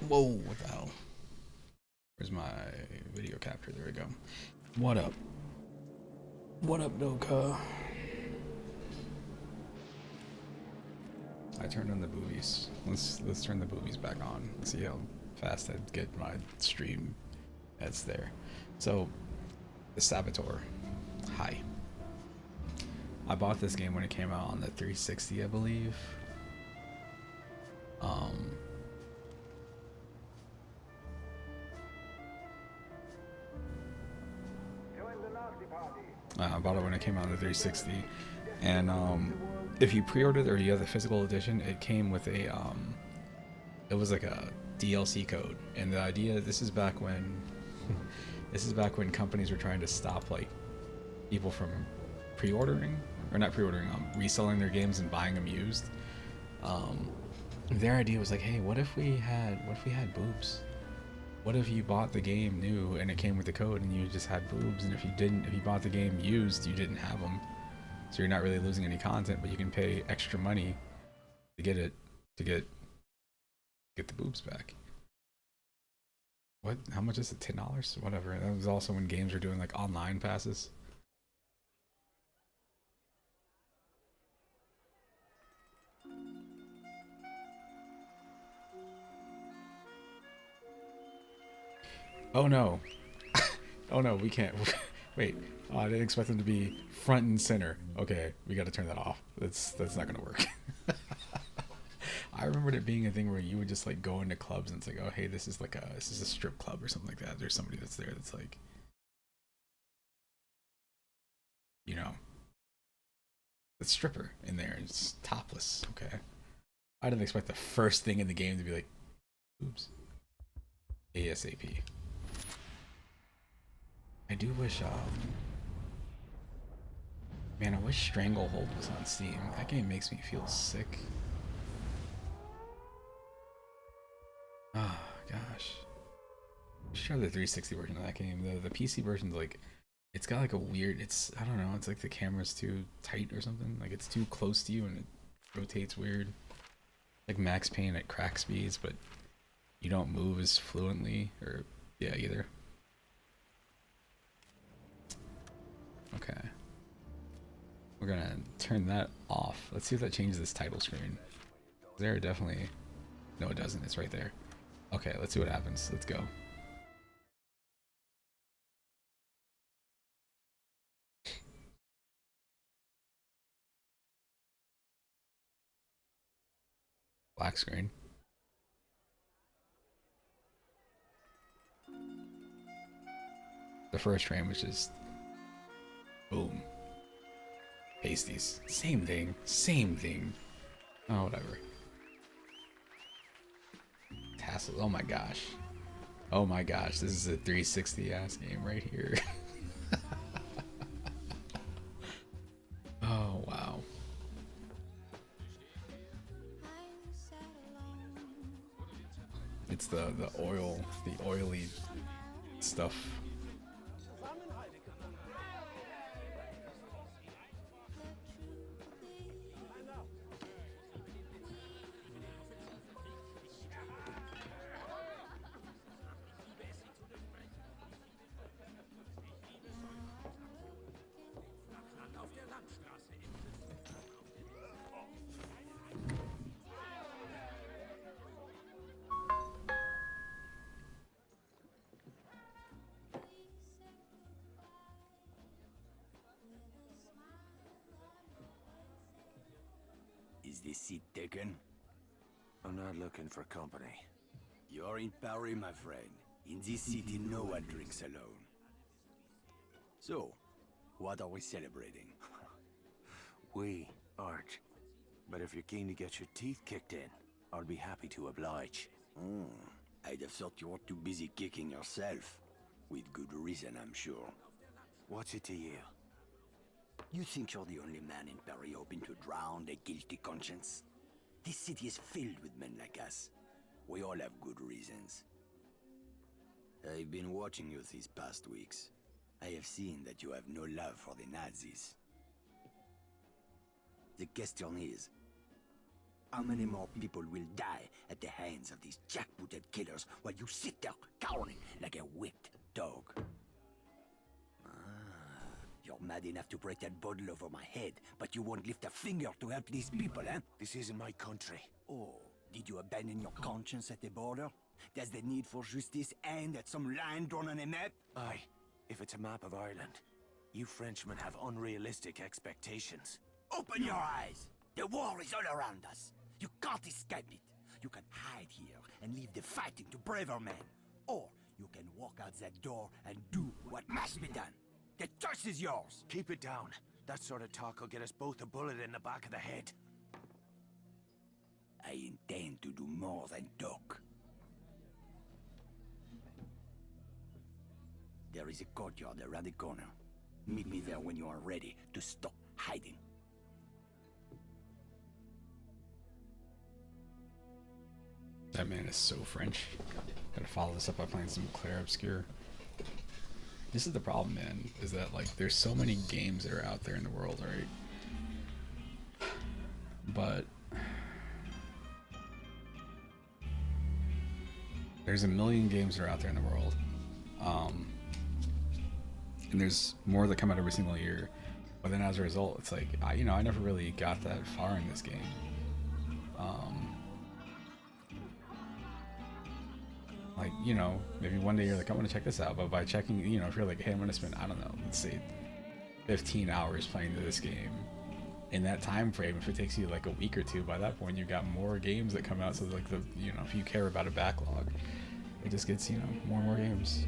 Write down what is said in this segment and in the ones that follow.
Whoa, what the hell? Where's my video capture? There we go. What up? What up, Doka? I turned on the boobies. Let's turn the boobies back on. Let's see how fast I get my stream that's there. So, the Saboteur. Hi. I bought this game when it came out on the 360, I believe. I bought it when it came out on the 360, and if you pre-ordered or you have the physical edition, it came with a it was like a DLC code, and the idea, this is back when companies were trying to stop like people from pre-ordering, or not pre-ordering, reselling their games and buying them used. Their idea was like, hey, what if we had boobs? What if you bought the game new and it came with the code and you just had boobs, and if you bought the game used, you didn't have them, so you're not really losing any content, but you can pay extra money to get the boobs back. What? How much is it? $10? Whatever. That was also when games were doing like online passes. Oh no. Oh no, we can't. Wait. Oh, I didn't expect them to be front and center. Okay, we got to turn that off. That's not gonna work. I remembered it being a thing where you would just like go into clubs and it's like, oh hey, this is a strip club or something like that. There's somebody that's there that's like, you know, the stripper in there and it's topless. Okay. I didn't expect the first thing in the game to be like, oops. ASAP. I do wish, man, I wish Stranglehold was on Steam. That game makes me feel sick. Oh, gosh. Just try the 360 version of that game. The PC version's like, it's got like a weird, I don't know, it's like the camera's too tight or something. Like it's too close to you and it rotates weird. Like Max Payne at crack speeds, but you don't move as fluently, or, yeah, either. Okay. We're gonna turn that off. Let's see if that changes this title screen. There, definitely. No, it doesn't. It's right there. Okay, let's see what happens. Let's go. Black screen. The first frame was just boom. Pasties. Same thing. Same thing. Oh, whatever. Tassels. Oh my gosh. Oh my gosh. This is a 360 ass game right here. Oh wow. It's the oily stuff. Is this seat taken? I'm not looking for company. You're in Paris, my friend. In this city, no one drinks alone. So, what are we celebrating? We aren't. But if you're keen to get your teeth kicked in, I'll be happy to oblige. I'd have thought you were too busy kicking yourself. With good reason, I'm sure. What's it to you? You think you're the only man in Paris hoping to drown a guilty conscience? This city is filled with men like us. We all have good reasons. I've been watching you these past weeks. I have seen that you have no love for the Nazis. The question is, How many more people will die at the hands of these jackbooted killers while you sit there cowering like a whipped dog? You're mad enough to break that bottle over my head, but you won't lift a finger to help these people, eh? This isn't my country. Oh, did you abandon your conscience at the border? Does the need for justice end at some line drawn on a map? Aye, if it's a map of Ireland. You Frenchmen have unrealistic expectations. Open your eyes! The war is all around us. You can't escape it. You can hide here and leave the fighting to braver men. Or you can walk out that door and do what must be done. The choice is yours. Keep it down. That sort of talk will get us both a bullet in the back of the head. I intend to do more than talk. There is a courtyard around the corner. Meet me there when you are ready to stop hiding. That man is so French. Gotta follow this up by playing some Claire Obscure. This is the problem, man, is that like there's so many games that are out there in the world, right? But there's a million games that are out there in the world. And there's more that come out every single year. But then as a result, it's like, I never really got that far in this game. Like, maybe one day you're like, I want to check this out. But by checking, if you're like, hey, I'm going to spend, I don't know, let's say 15 hours playing this game. In that time frame, if it takes you like a week or two, by that point, you've got more games that come out. So like if you care about a backlog, it just gets, more and more games.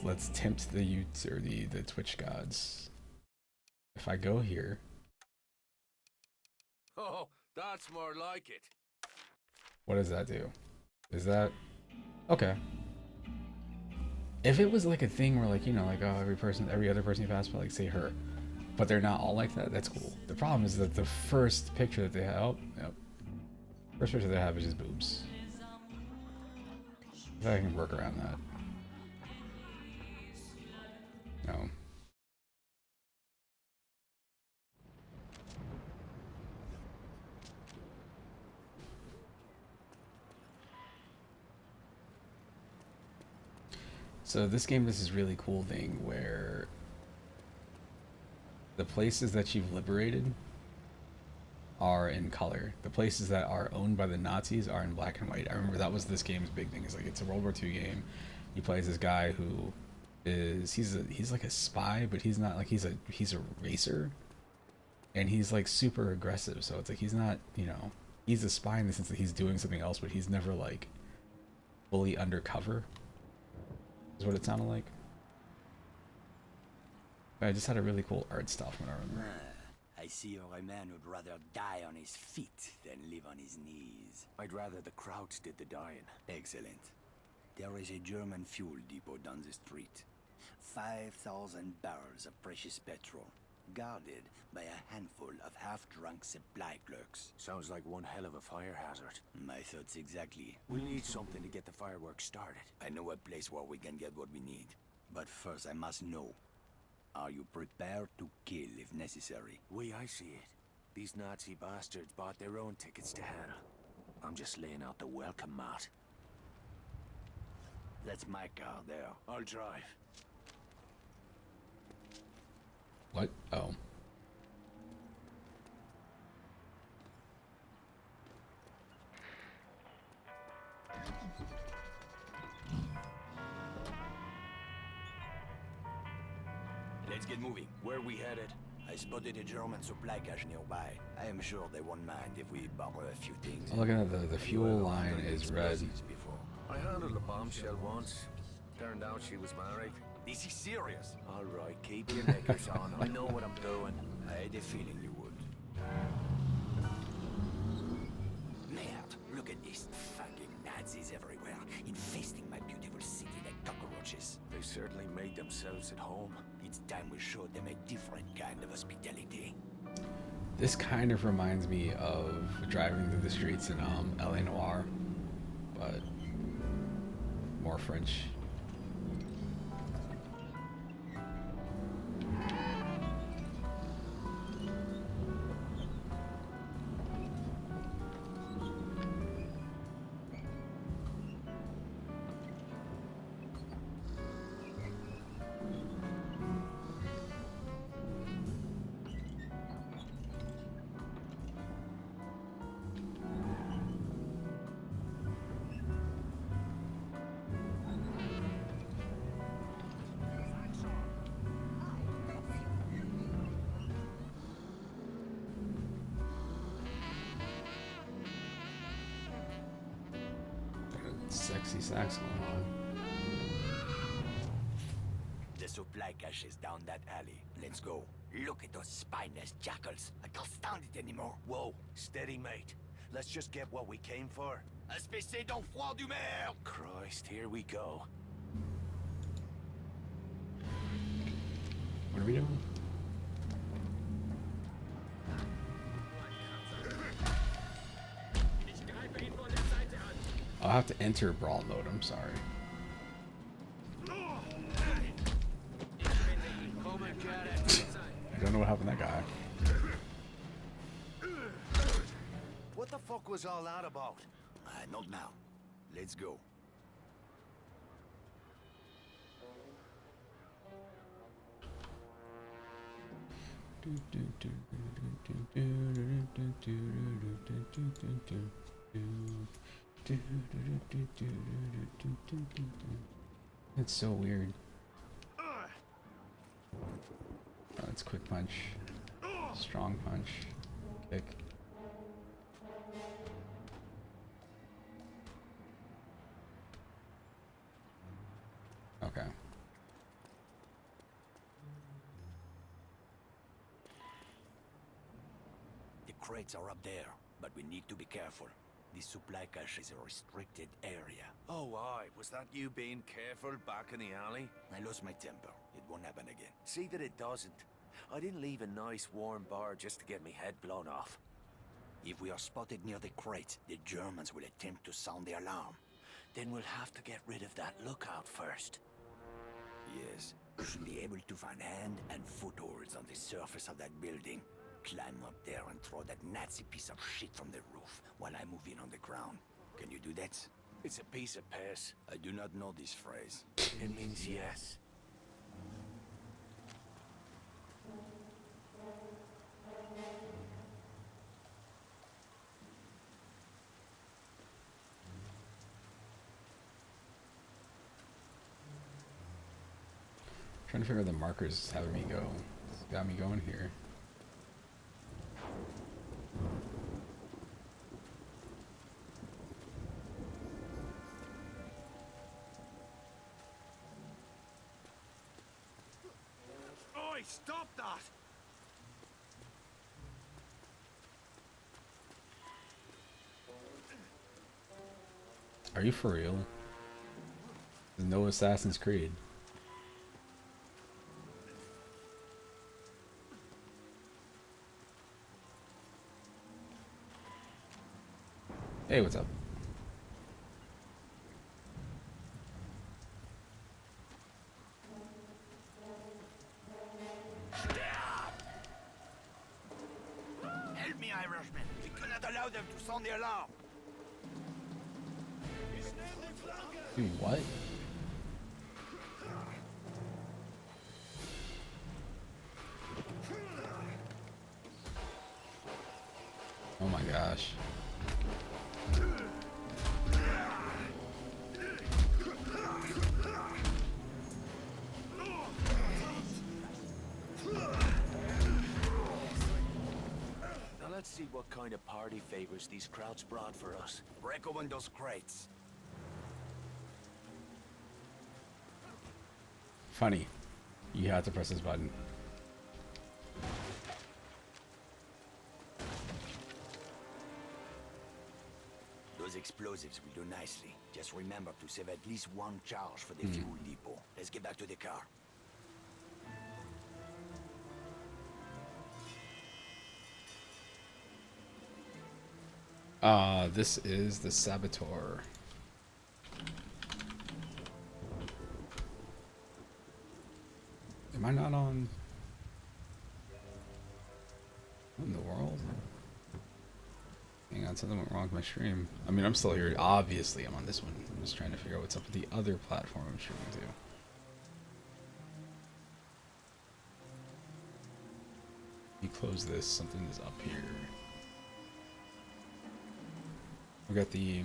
Let's tempt the Utes or the Twitch gods. If I go here. Oh, that's more like it. What does that do? Is that okay? If it was like a thing where like every other person you pass by, like say her, but they're not all like that, that's cool. The problem is that the first picture that they have, first picture they have is just boobs. If I can work around that. No. So this game does this really cool thing where the places that you've liberated are in color. The places that are owned by the Nazis are in black and white. I remember that was this game's big thing. It's like it's a World War II game. You play as this guy who is he's like a spy, but he's not like he's a racer, and he's like super aggressive. So it's like he's not he's a spy in the sense that he's doing something else, but he's never like fully undercover. Is what it sounded like. But I just had a really cool art style from what I remember. I see you're a man who'd rather die on his feet than live on his knees. I'd rather the Krauts did the dying. Excellent. There is a German fuel depot down the street. 5,000 barrels of precious petrol, guarded by a handful of half-drunk supply clerks. Sounds like one hell of a fire hazard. My thoughts exactly. We'll need something to get the fireworks started. I know a place where we can get what we need. But first I must know, are you prepared to kill if necessary? I see it. These Nazi bastards bought their own tickets to hell. I'm just laying out the welcome mat. That's my car there. I'll drive. What? Oh. Let's get moving. Where are we headed? I spotted a German supply cache nearby. I am sure they won't mind if we borrow a few things. I'm looking at the fuel line is red. Before. I handled a bombshell once. Turned out she was married. This is serious. All right, keep your knickers on. I know what I'm doing. I had a feeling you would. Merde, look at these fucking Nazis everywhere, infesting my beautiful city like cockroaches. They certainly made themselves at home. It's time we showed them a different kind of hospitality. This kind of reminds me of driving through the streets in LA Noire, but more French. Sexy sax going on. The supply cache is down that alley. Let's go. Look at those spineless jackals. I can't stand it anymore. Whoa, steady, mate. Let's just get what we came for. Espèce d'enfant du maire! Christ, here we go. What are we doing? I'll have to enter brawl mode, I'm sorry. I don't know what happened to that guy. What the fuck was all that about? Not now. Let's go. It's so weird. Oh, it's quick punch, strong punch, kick. Okay. The crates are up there, but we need to be careful. The supply cache is a restricted area. Oh, aye. Was that you being careful back in the alley? I lost my temper. It won't happen again. See that it doesn't. I didn't leave a nice warm bar just to get me head blown off. If we are spotted near the crates, the Germans will attempt to sound the alarm. Then we'll have to get rid of that lookout first. Yes, we should be able to find hand and footholds on the surface of that building. Climb up there and throw that Nazi piece of shit from the roof while I move in on the ground. Can you do that? It's a piece of piss. I do not know this phrase. It means yes. Trying to figure out the markers having me go. It's got me going here. Oi, stop that! Are you for real? There's no Assassin's Creed. Hey, what's up? Help me, Irishman. We cannot allow them to sound the alarm. Dude, what? Oh my gosh. Now let's see what kind of party favors these crowds brought for us. Break open those crates. Funny. You have to press this button. Those explosives will do nicely. Just remember to save at least one charge for the fuel depot. Let's get back to the car. This is the Saboteur. Am I not on in the world? Hang on, something went wrong with my stream. I mean, I'm still here. Obviously, I'm on this one. I'm just trying to figure out what's up with the other platform I'm streaming to. You close this, something is up here. We got the...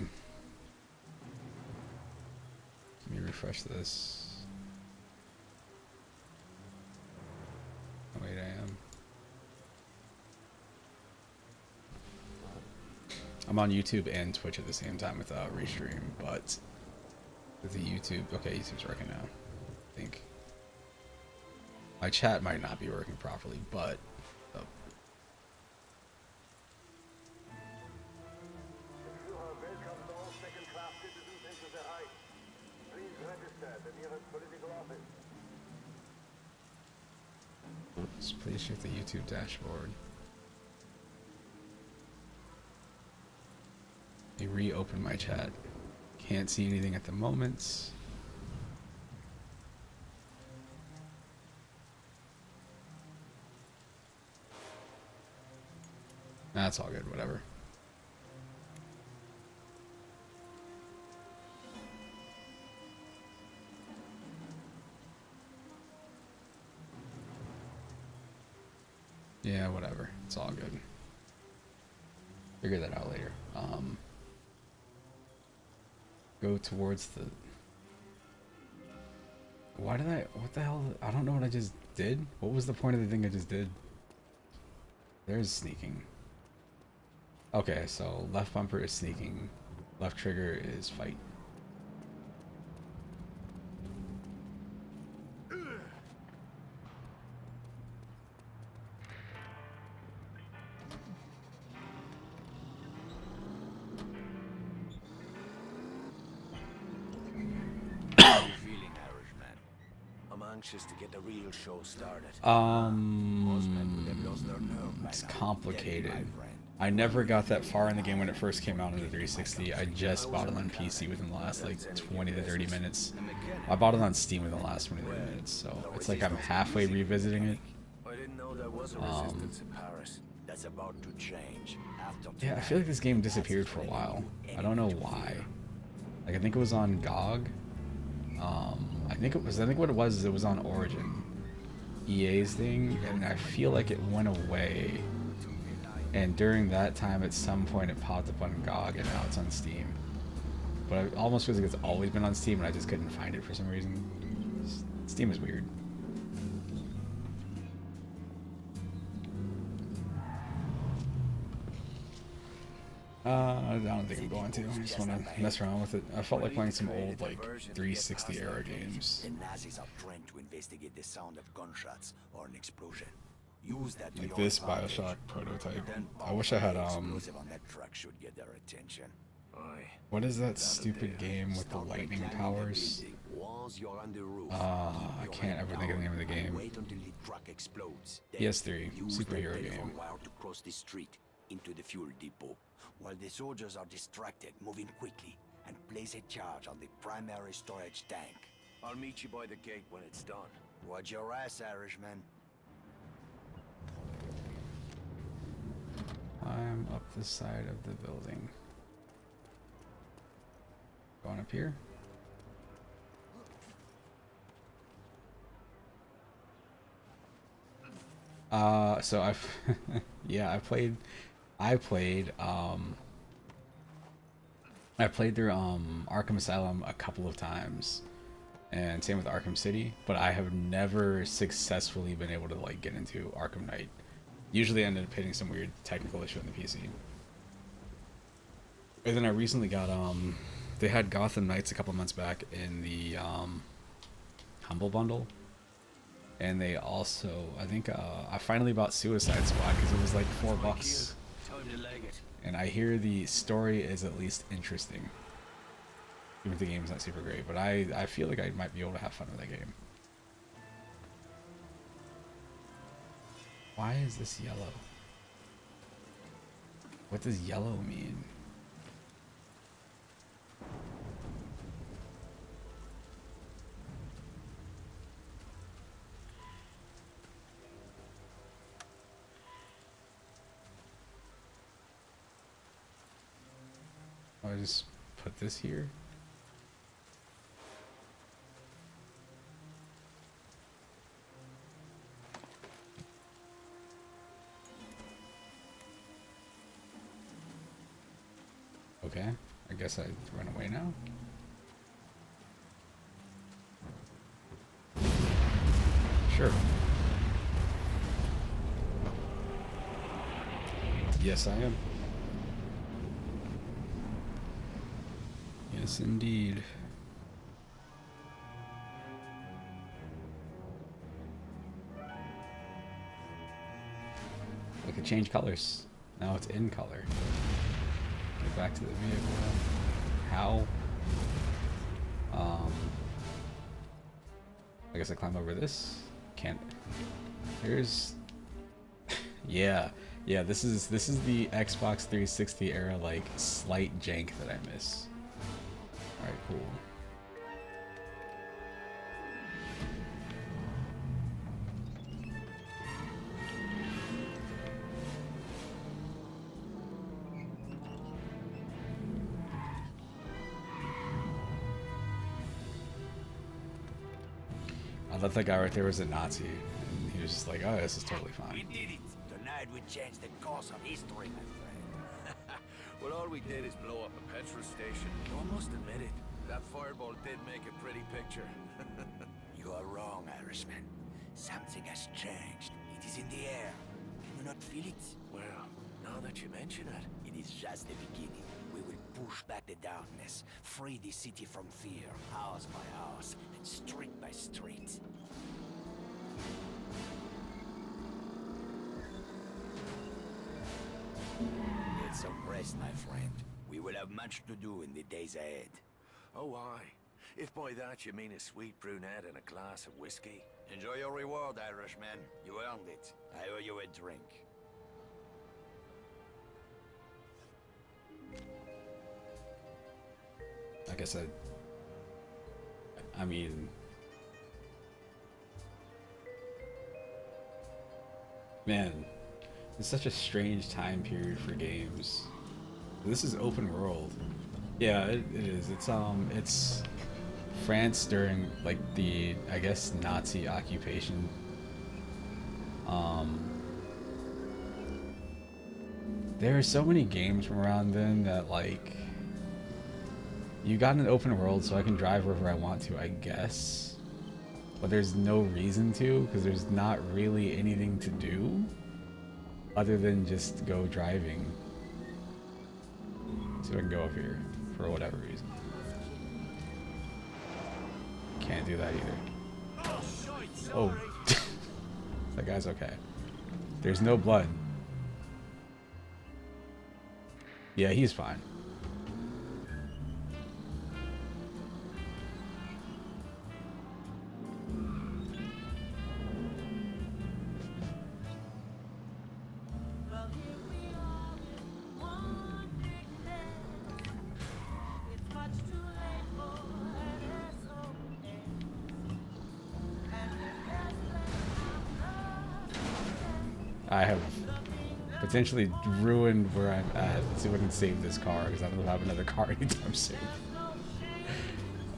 Let me refresh this. Oh wait, I am. I'm on YouTube and Twitch at the same time without restream, but The YouTube. Okay, YouTube's working now. I think. My chat might not be working properly, but. Oh. Oops, please check the YouTube dashboard. Let me reopen my chat. Can't see anything at the moment. That's all good, whatever. Yeah, whatever. It's all good. Figure that out later. Go towards the... Why did I... What the hell? I don't know what I just did. What was the point of the thing I just did? There's sneaking. Okay, so left bumper is sneaking. Left trigger is fight. Anxious to get the real show started. Most men would have lost their nerve by It's now. complicated. Get it, my friend. I never got that far in the game when it first came out on the 360. I just bought it on PC within the last like 20 to 30 minutes. I bought it on Steam within the last 20 to 30 minutes, so it's like I'm halfway revisiting it. I didn't know there was a resistance in Paris. That's about to change. After Yeah, I feel like this game disappeared for a while. I don't know why. Like I think it was on GOG. I think what it was is it was on Origin, EA's thing, and I feel like it went away. And during that time, at some point, it popped up on GOG, and now it's on Steam. But it almost feels like it's always been on Steam, and I just couldn't find it for some reason. Steam is weird. I don't think I'm going to. I just want to mess around with it. I felt like playing some old, like, 360 era games. The Nazis are trained to investigate the sound of gunshots or an explosion. Use that to Like your this advantage. Bioshock prototype. Then I wish I had, explosive on that truck should get their attention. what is that stupid game with the lightning powers? Once you're on the roof, I can't ever think of the name of the game. wait until the truck explodes. Then PS3, use the superhero telephone game. wire to cross the street into the fuel depot. While the soldiers are distracted, moving quickly, and place a charge on the primary storage tank. I'll meet you by the gate when it's done. Watch your ass, Irishman. I'm up the side of the building. Going up here? So I've yeah, I played through Arkham Asylum a couple of times, and same with Arkham City, but I have never successfully been able to like get into Arkham Knight. Usually I ended up hitting some weird technical issue on the PC. And then I recently got they had Gotham Knights a couple months back in the Humble Bundle. And they also, I think, I finally bought Suicide Squad because it was like $4. Time to leg it. And I hear the story is at least interesting. Even if the game's not super great, but I feel like I might be able to have fun with that game. Why is this yellow? What does yellow mean? I just put this here. Okay, I guess I run away now. Sure. Yes, I am. Yes, indeed. changed colors. Now it's in color. Get back to the vehicle. How? I guess I climb over this. Can't. Here's. Yeah, this is the Xbox 360 era like slight jank that I miss. All right, cool. I thought that guy right there was a Nazi, and he was just like, "Oh, this is totally We fine." did it. Tonight we changed the course of history, my friend. Well, all we did is blow up a petrol station. You almost admit it. That fireball did make a pretty picture. You are wrong, Irishman. Something has changed. It is in the air. Can you not feel it? Well, now that you mention it. It is just the beginning. We will push back the darkness, free the city from fear, house by house, and street by street. Get some rest, my friend. We will have much to do in the days ahead. Oh, aye. If by that you mean a sweet brunette and a glass of whiskey. Enjoy your reward, Irishman. You earned it. I owe you a drink. Like I said, I mean, man, it's such a strange time period for games. This is open world. Yeah, it is. It's France during like the, I guess, Nazi occupation. There are so many games from around then that like you got an open world so I can drive wherever I want to, I guess. But there's no reason to, because there's not really anything to do other than just go driving. So I can go up here for whatever reason. Can't do that either. Oh, that guy's okay. There's no blood. Yeah, he's fine. I have potentially ruined where I'm at. Let's see if I can save this car, because I don't have another car anytime soon.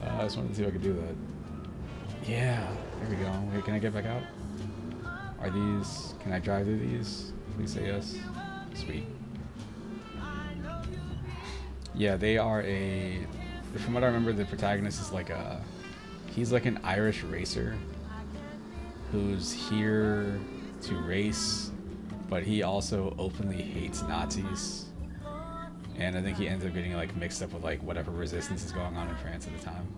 I just wanted to see if I could do that. Yeah, there we go. Wait, can I get back out? Are these... Can I drive through these? Please say yes. Sweet. Yeah, they are a... From what I remember, the protagonist is like a... He's like an Irish racer who's here to race, but he also openly hates Nazis. And I think he ends up getting like mixed up with like whatever resistance is going on in France at the time.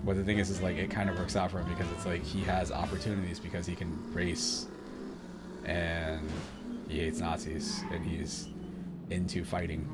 But the thing is like it kind of works out for him because it's like he has opportunities because he can race and he hates Nazis and he's into fighting.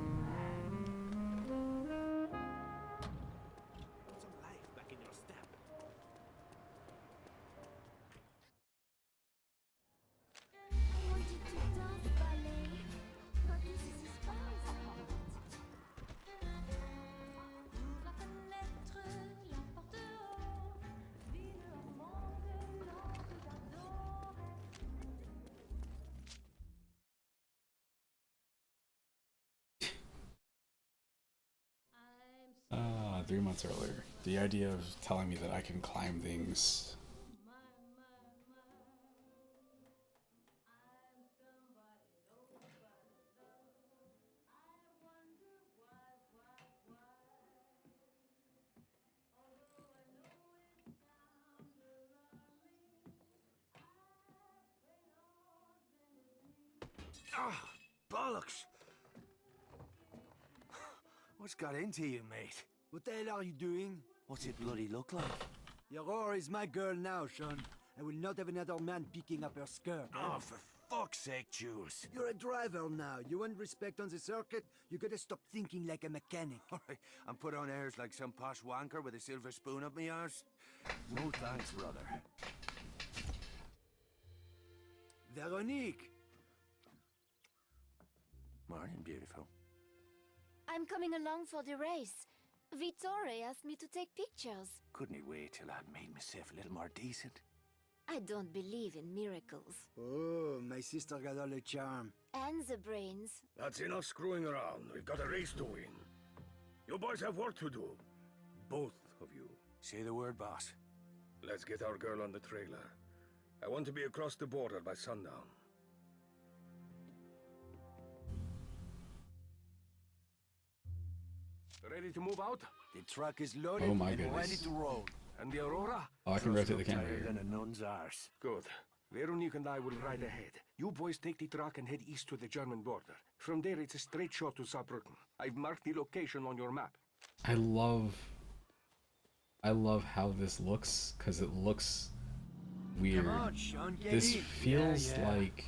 Ah, 3 months earlier. The idea of telling me that I can climb things. Ah, bollocks! What's got into you, mate? What the hell are you doing? What's it bloody look like? Your whore is my girl now, Sean. I will not have another man picking up her skirt. Oh, for fuck's sake, Jules. You're a driver now. You want respect on the circuit? You gotta stop thinking like a mechanic. All right, and put on airs like some posh wanker with a silver spoon up me arse? No thanks, brother. Veronique! Morning, beautiful. I'm coming along for the race. Vittore asked me to take pictures. Couldn't he wait till I'd made myself a little more decent? I don't believe in miracles. Oh, my sister got all the charm. And the brains. That's enough screwing around. We've got a race to win. You boys have work to do. Both of you. Say the word, boss. Let's get our girl on the trailer. I want to be across the border by sundown. Ready to move out? The truck is loaded Oh my and ready goodness. to roll. And the Aurora? Oh, I can rotate the camera Tighter here. than a nun's arse. Good. Veronique and I will ride ahead. You boys take the truck and head east to the German border. From there, it's a straight shot to Saarbrücken. I've marked the location on your map. I love how this looks, because it looks weird. Come on, Sean, get This in. feels Yeah. like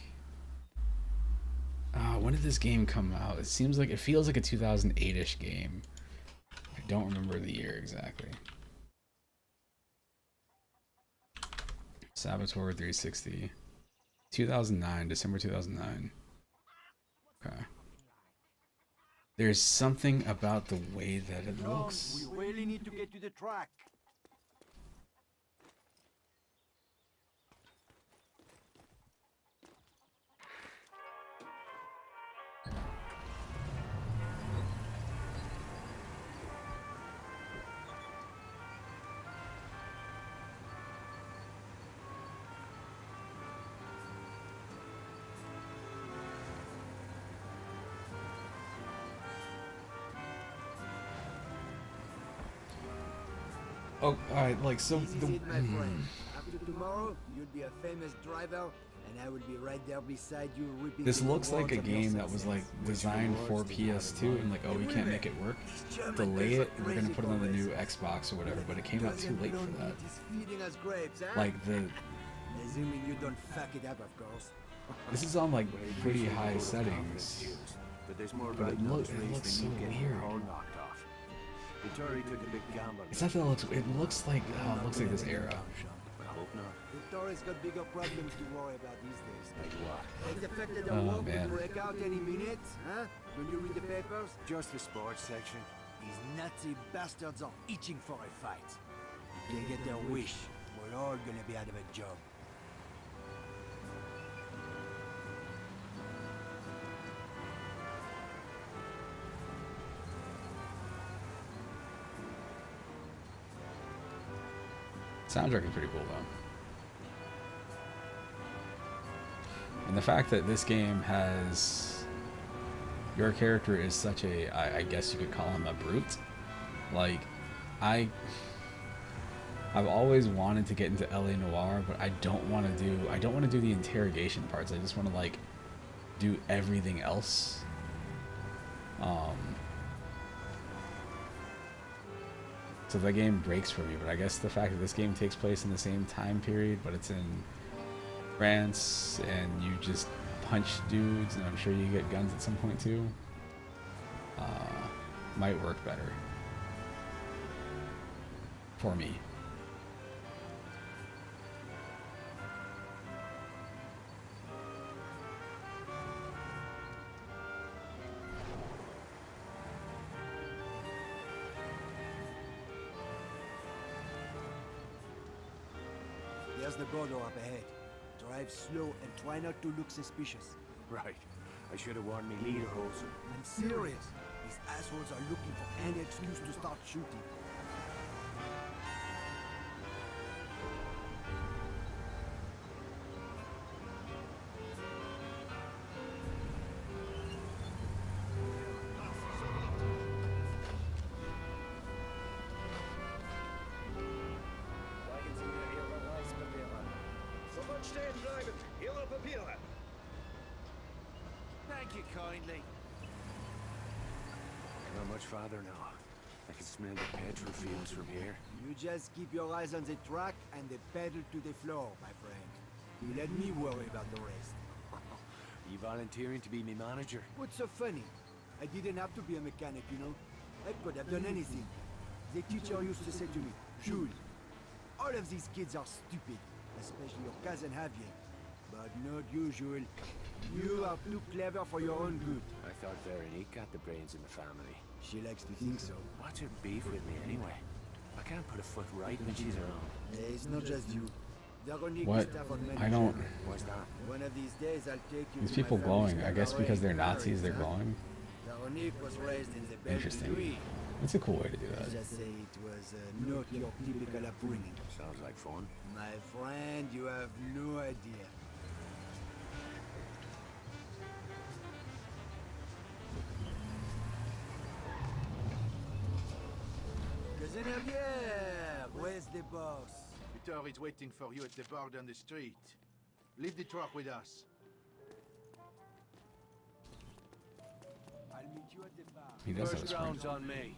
when did this game come out? It feels like a 2008-ish game. I don't remember the year exactly. Saboteur 360. 2009, December 2009. Okay. There's something about the way that it Sean, looks. we really need to get to the track. Oh, alright, like, so This is the, it, my friend. After tomorrow, you'll be a famous driver, and I will be right there beside you, ripping this through the looks like a walls of your game that was like success. designed for PS2 and like, oh, we can't make it work. Delay it, we're gonna put it on the new Xbox or whatever, but it came out too late for that. He's feeding us grapes, huh? Like Assuming you don't fuck it up, of course. this is on like pretty Appreciate high the vote of confidence, settings. Jules. But there's more But it riding on look- this it race looks than you so getting weird. your horn knocked off. Vittori took a big gamble. It's not that it looks like this era. But I hope not. Victoria's got bigger problems to worry about these days. Like what? Like the fact that the Oh, war man. could break out any minute, huh? When you read the papers, Just the sports section. these Nazi bastards are itching for a fight. If they get their wish, we're all gonna be out of a job. Soundtrack is pretty cool though. And the fact that this game has your character is such I guess you could call him a brute. Like I've always wanted to get into LA Noire, but I don't want to do the interrogation parts. I just want to like do everything else. So the game breaks for me, but I guess the fact that this game takes place in the same time period, but it's in France, and you just punch dudes, and I'm sure you get guns at some point too, might work better for me. There's the border up ahead. Drive slow and try not to look suspicious. Right. I should have warned me leader also. I'm serious. These assholes are looking for any excuse to start shooting. Sofort stehen bleiben. Ihre Papiere. Thank you kindly. Not much farther now. I can smell the petrol fumes from here. You just keep your eyes on the track and the pedal to the floor, my friend. You let me worry about the rest. You volunteering to be me manager? What's so funny? I didn't have to be a mechanic, you know? I could have done anything. The teacher used to say to me, Jules, all of these kids are stupid, especially your cousin Javier. But not usual. You are too clever for your own good. I thought Veronique got the brains in the family. She likes to think so. What's her beef with me anyway? I can't put a foot right when she's around. It's not just you. Veronique What? used to have on many I don't. children. What's that? One of these days I'll take you These to my people family's glowing. I guess cabaret because they're in Nazis, they're Paris, huh? glowing. Veronique was raised in the Belle Interesting. Louis. That's a cool way to do Let's that. just say it was not your typical upbringing. Sounds like fun. My friend, you have no idea. Cousin Javier, where's the boss? Victor is waiting for you at the bar down the street. Leave the truck with us. I'll meet you at the bar. He does have a First spring. round's on me.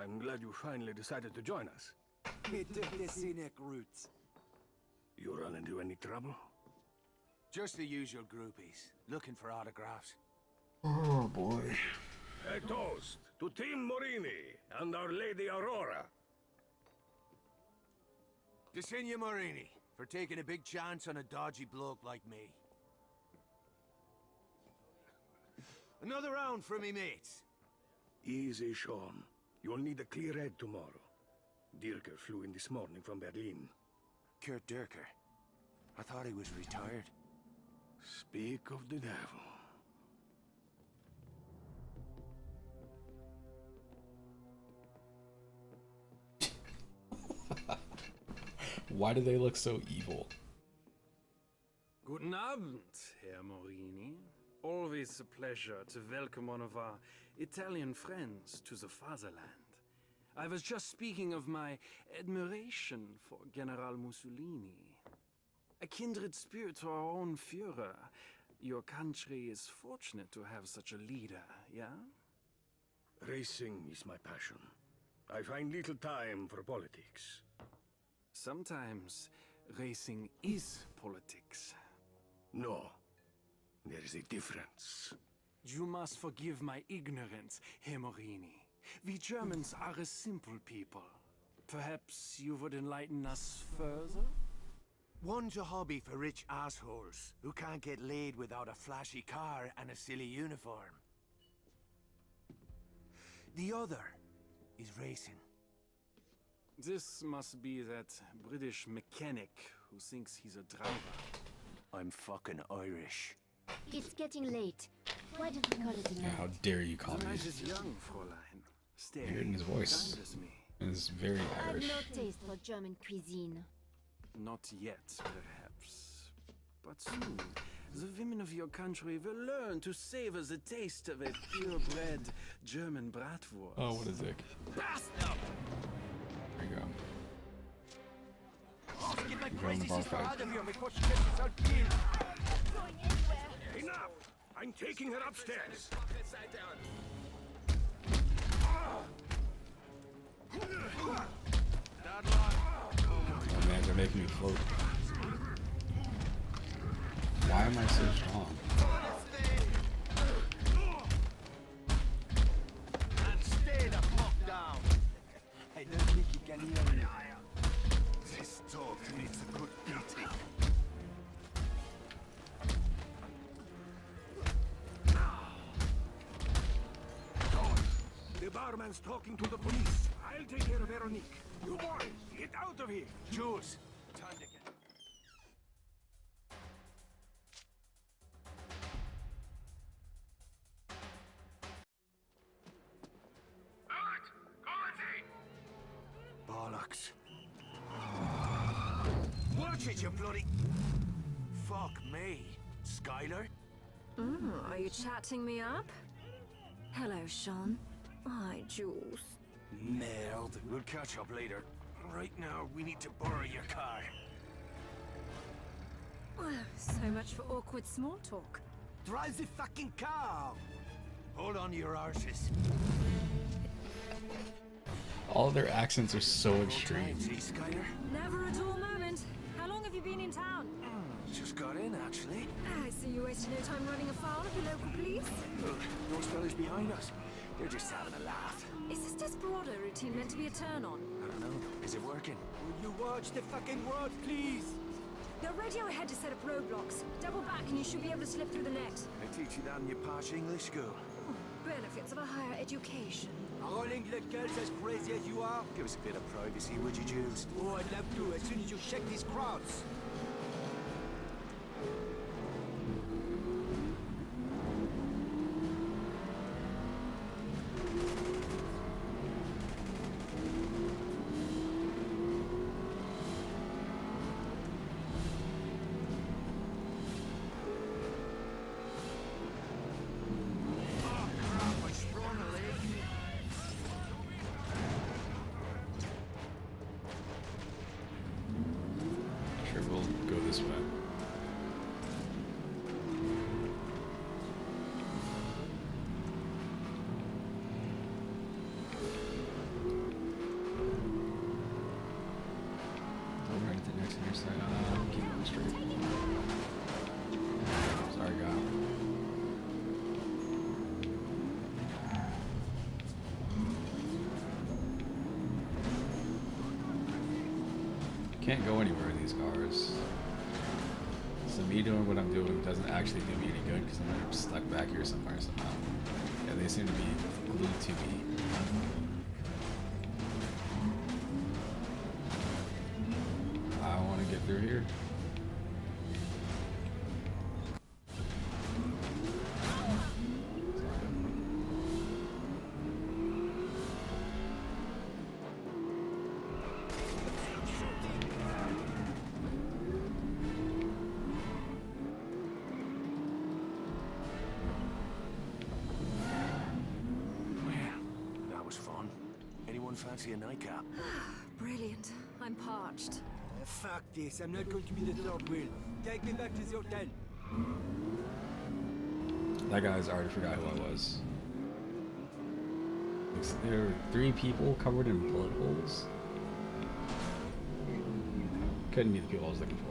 I'm glad you finally decided to join us. He took the scenic route. You run into any trouble? Just the usual groupies, looking for autographs. Oh boy. A toast to Team Morini and Our Lady Aurora. To Signor Morini, for taking a big chance on a dodgy bloke like me. Another round for me mates. Easy, Sean. You'll need a clear head tomorrow. Dirker flew in this morning from Berlin. Kurt Dirker. I thought he was retired. Speak of the devil. Why do they look so evil? Guten Abend, Herr Morini. Always a pleasure to welcome one of our Italian friends to the fatherland. I was just speaking of my admiration for General Mussolini. A kindred spirit to our own Führer. Your country is fortunate to have such a leader, yeah? Racing is my passion. I find little time for politics. Sometimes racing is politics. No, there is a difference. You must forgive my ignorance, Herr Morini. We Germans are a simple people. Perhaps you would enlighten us further? One's a hobby for rich assholes who can't get laid without a flashy car and a silly uniform. The other is racing. This must be that British mechanic who thinks he's a driver. I'm fucking Irish. It's getting late. Why don't we call it a Yeah, night? how dare you call The me? night is young, Fräulein. Stay. I hear it in his voice. Kind as me. It's very I've Irish. no taste for German cuisine. Not yet, perhaps. But soon, the women of your country will learn to savor the taste of a purebred German bratwurst. Oh, what a dick. There you go. You're going to bar fight. Enough! I'm taking her upstairs. Oh man, they're making me float. Why am I so strong? And stay the fuck down! I don't think he can hear me. This dog needs a good beating. The barman's talking to the police. I'll take care of Veronique. You boys, get out of here! Jules, time to get... Bollocks. Watch it, you bloody... Fuck me. Skylar? Are you chatting me up? Hello, Sean. Hi, Jules. Nailed. We'll catch up later. Right now, we need to borrow your car. So much for awkward small talk. Drive the fucking car! Hold on to your arses. All their accents are so extreme. See, Skyler? Never a dull moment. How long have you been in town? Just got in, actually. I see you wasted no time running afoul of the local police. Look, those fellas behind us. They're just having a laugh. Is this Desperado routine meant to be a turn-on? I don't know. Is it working? Will you watch the fucking road, please? Go radio ahead to set up roadblocks. Double back and you should be able to slip through the net. They teach you that in your posh English school. Benefits of a higher education. Rolling the girls as crazy as you are? Give us a bit of privacy, would you, Jules? Oh, I'd love to, as soon as you shake these crowds. Sure, we'll go this way. Right at the next intersection. Keep going straight. Sorry, guy. Can't go anywhere in these cars. So me doing what I'm doing doesn't actually do me any good because I'm stuck back here somewhere somehow. Yeah, they seem to be glued to me. I want to get through here. That was fun. Anyone fancy a nightcap? Brilliant. I'm parched. Fuck this, I'm not going to be the third wheel. Take me back to the hotel. That guy's already forgot who I was. There were 3 people covered in bullet holes. Couldn't be the people I was looking for.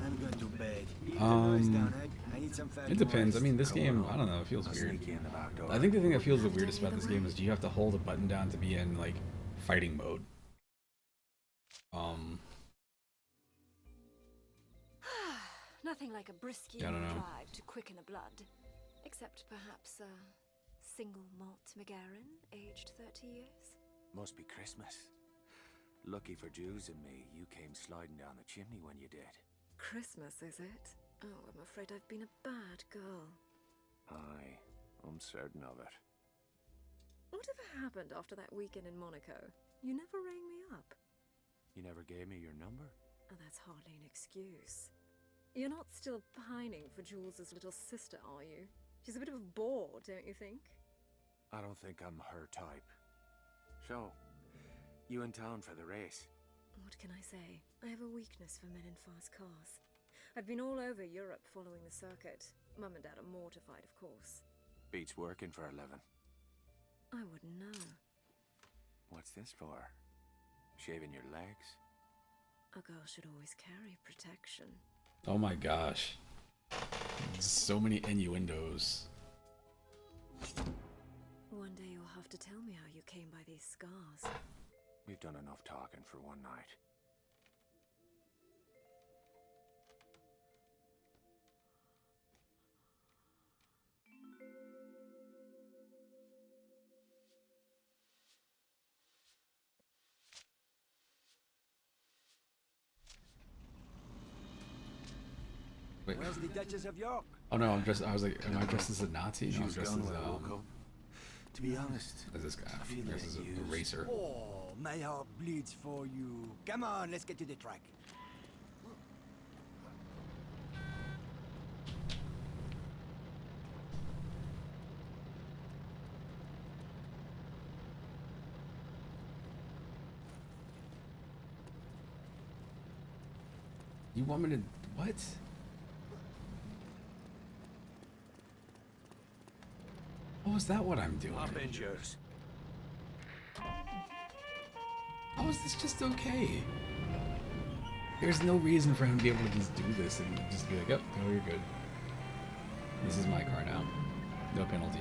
I'm going to bed. Keep the noise down, Hank. I need some fat It depends. I noise. mean, this game, I don't know, it feels I'll weird. sneak you in the back door. I think the thing that feels the weirdest about this game is you have to hold a button down to be in, like, fighting mode. Nothing like a brisk I don't know. drive to quicken the blood. Except perhaps a single malt McGarren, aged 30 years. Must be Christmas. Lucky for Jules and me, you came sliding down the chimney when you did. Christmas, is it? Oh, I'm afraid I've been a bad girl. Aye, I'm certain of it. Whatever happened after that weekend in Monaco? You never rang me up. You never gave me your number? Oh, that's hardly an excuse. You're not still pining for Jules's little sister, are you? She's a bit of a bore, don't you think? I don't think I'm her type. So, you in town for the race? What can I say? I have a weakness for men in fast cars. I've been all over Europe following the circuit. Mum and Dad are mortified, of course. Beats working for a living. I wouldn't know. What's this for? Shaving your legs? A girl should always carry protection. Oh my gosh. So many innuendos. One day you'll have to tell me how you came by these scars. We've done enough talking for one night. Wait. Where's the Duchess of York? Oh no, I'm dressed. I was like, am I dressed as a Nazi? She No, I'm was dressed gone as when I woke up. To be honest, as this guy. I feel Dressed like as a used. racer. Oh, my heart bleeds for you. Come on, let's get to the track. You want me to what? Oh, is that what I'm doing? Harbingers. How is this just okay? There's no reason for him to be able to just do this and just be like, oh, no, you're good. This is my car now. No penalty.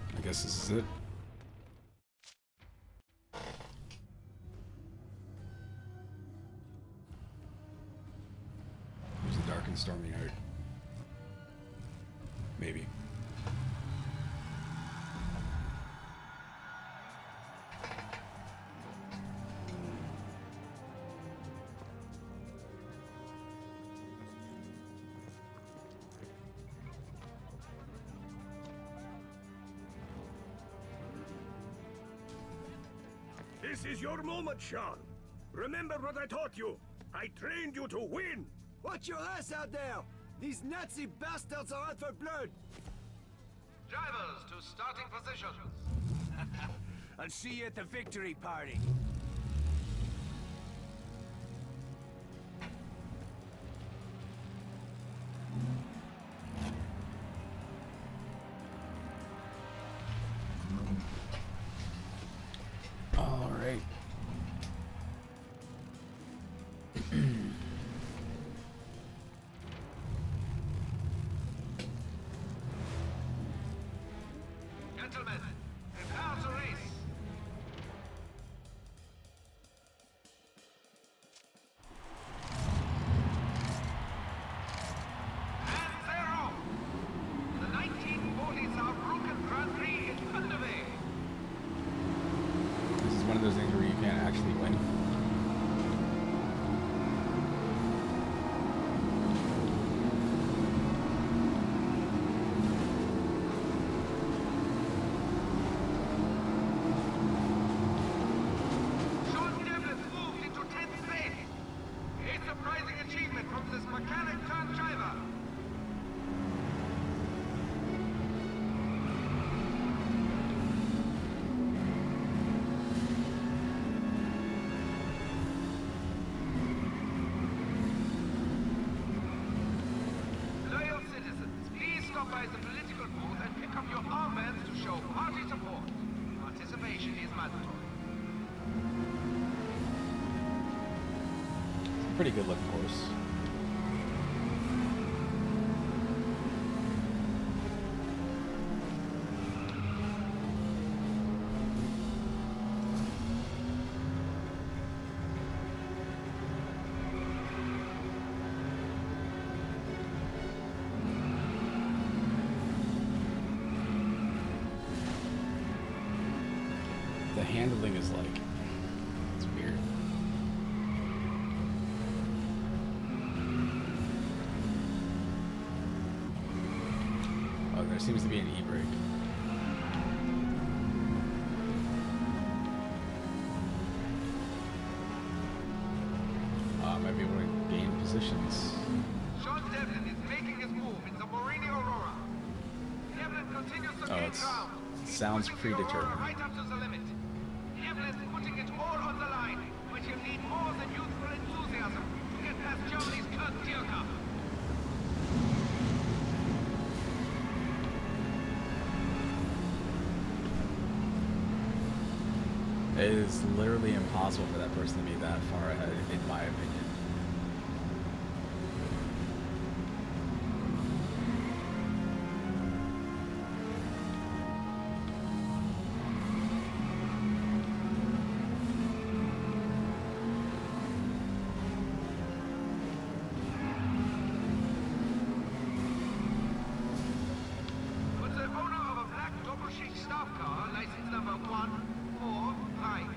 I guess this is it. It was a dark and stormy night. Maybe. This is your moment, Sean. Remember what I taught you. I trained you to win. Watch your ass out there! These Nazi bastards are out for blood! Drivers to starting positions. I'll see you at the victory party. All right. Gentlemen, prepare to race. And they're off. The 1940s Saarbrücken Grand Prix is underway. This is one of those things where you can't actually win. Sean Devlin moved into 10th place. A surprising achievement from this mechanic turned driver. Loyal citizens, please stop by the political booth and pick up your armbands to show party support. Participation is mandatory. Pretty good looking horse. The handling is like, it's weird. Oh, there seems to be an e-brake. I might be able to gain positions. Sean Devlin is making his move in the Morini Aurora. Devlin continues to gain it's- ground. He's sounds pushing the Aurora predetermined. right up to the limit. Devlin's putting it all on the line, but he'll need more than youthful enthusiasm to get past Germany's Kurt Dierker. It is literally impossible for that person to be that far ahead, in my opinion. 145.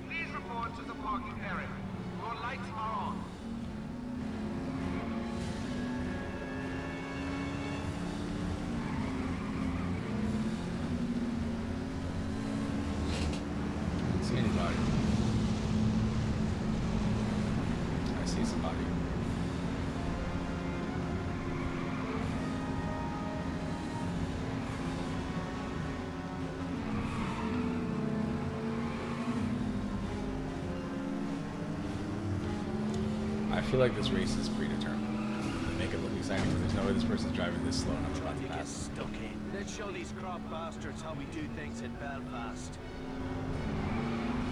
Please report to the parking area. Your lights are on. I don't see anybody. I see somebody. I feel like this race is predetermined. They make it look exciting because there's no way this person's driving this slow and I'm about to pass. Stuck in. Let's show these crop bastards how we do things in Belfast.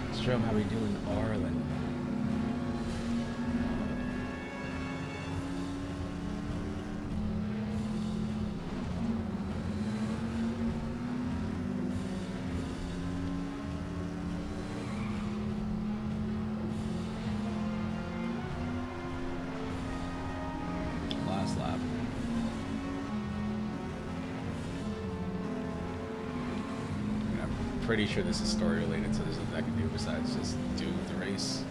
Let's show them how we do in Ireland. Last lap. I'm pretty sure this is story related, so there's nothing I can do besides just do the race.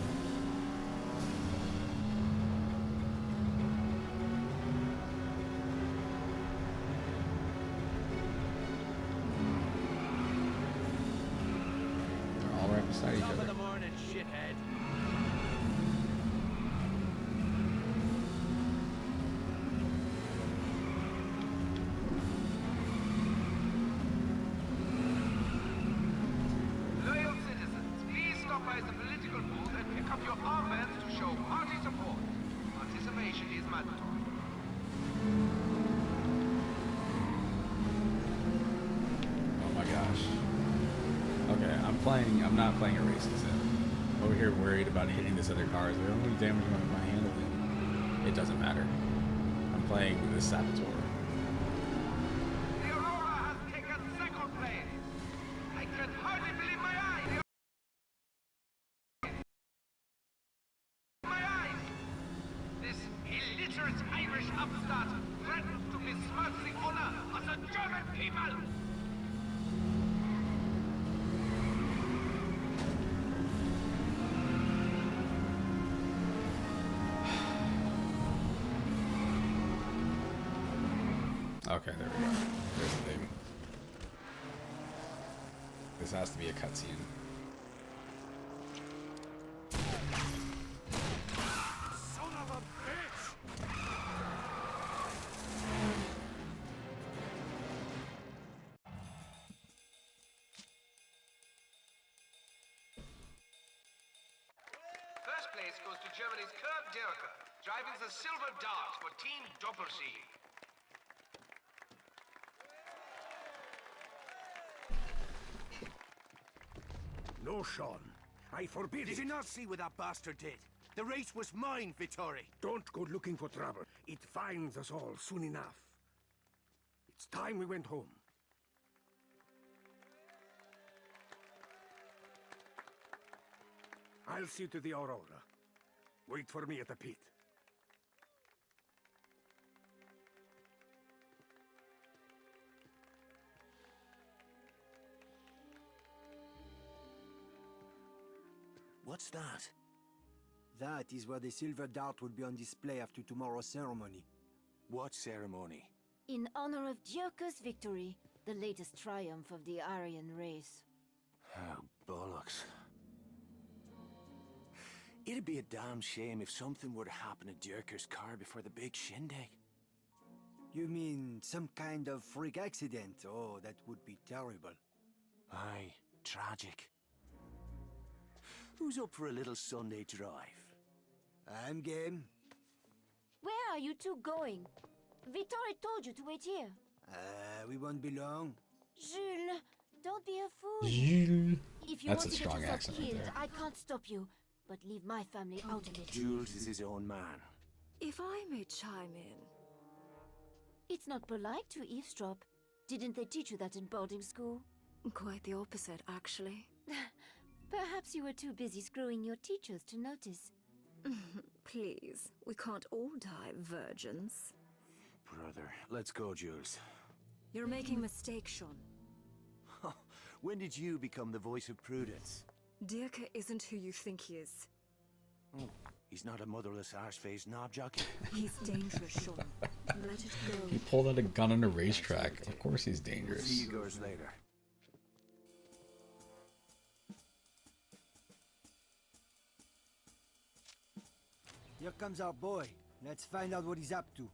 They're all right beside each Top of other. the morning, shithead. Loyal citizens, please stop by the political booth and pick up your armbands to show party support. Participation is mandatory. Oh my gosh. Okay, I'm not playing a racing sim. I'm over here worried about hitting this other car. Like, oh, damage my handle. It doesn't matter. I'm playing the Saboteur. The Aurora has taken second place. I can hardly believe my eyes. My eyes. This illiterate Irish upstart threatens to besmirch the honor of the German people. Okay, there we go. There's the thing. This has to be a cutscene. Son of a bitch! First place goes to Germany's Kurt Dirker, driving the Silver Dart for Team Doppelsieg. No, Sean. I forbid Did it. you not see what that bastard did? The race was mine, Vittori. Don't go looking for trouble. It finds us all soon enough. It's time we went home. I'll see to the Aurora. Wait for me at the pit. What's that? That is where the silver dart will be on display after tomorrow's ceremony. What ceremony? In honor of Dierker's victory, the latest triumph of the Aryan race. Oh, bollocks. It'd be a damn shame if something were to happen to Dierker's car before the big shindig. You mean some kind of freak accident? Oh, that would be terrible. Aye, tragic. Who's up for a little Sunday drive? I'm game. Where are you two going? Vittori told you to wait here. We won't be long. Jules, don't be a fool. Jules. If you That's want a to get strong yourself accent right killed, there. I can't stop you. But leave my family out of it. Jules is his own man. If I may chime in. It's not polite to eavesdrop. Didn't they teach you that in boarding school? Quite the opposite, actually. Perhaps you were too busy screwing your teachers to notice. Please, we can't all die virgins. Brother, let's go, Jules. You're making a mistake, Sean. When did you become the voice of prudence? Dirk isn't who you think he is. Oh, he's not a motherless arse-faced knob jockey. He's dangerous, Sean. Let it go. He pulled out a gun on a racetrack. Of course he's dangerous. See you girls later. Here comes our boy. Let's find out what he's up to.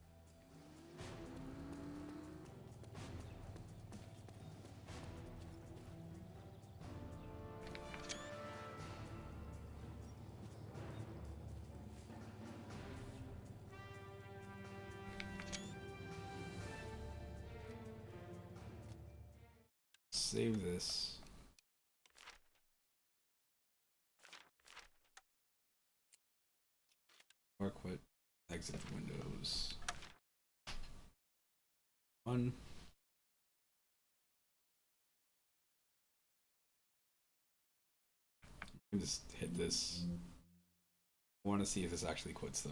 Save this. Or quit. Exit the windows. One. Just hit this. I want to see if this actually quits though.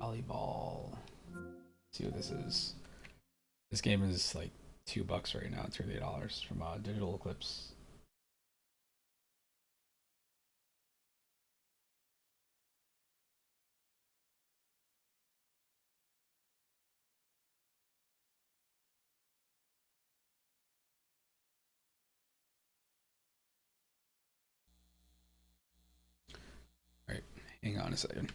Volleyball. See what this is. This game is like $2 right now, $38 from Digital Eclipse. All right, hang on a second.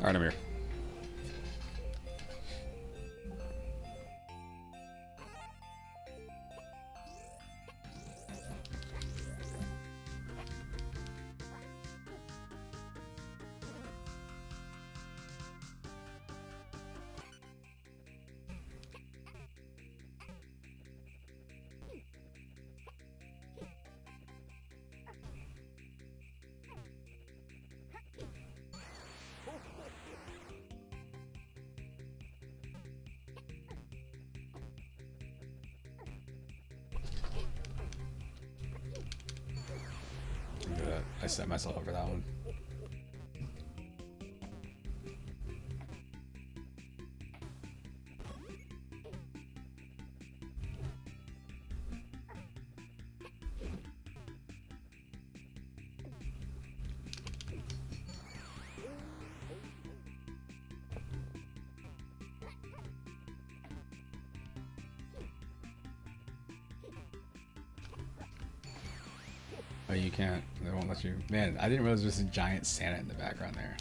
Alright, I'm here. I set myself up for that one. Oh, you can't. They won't let you. Man, I didn't realize there was a giant Santa in the background there.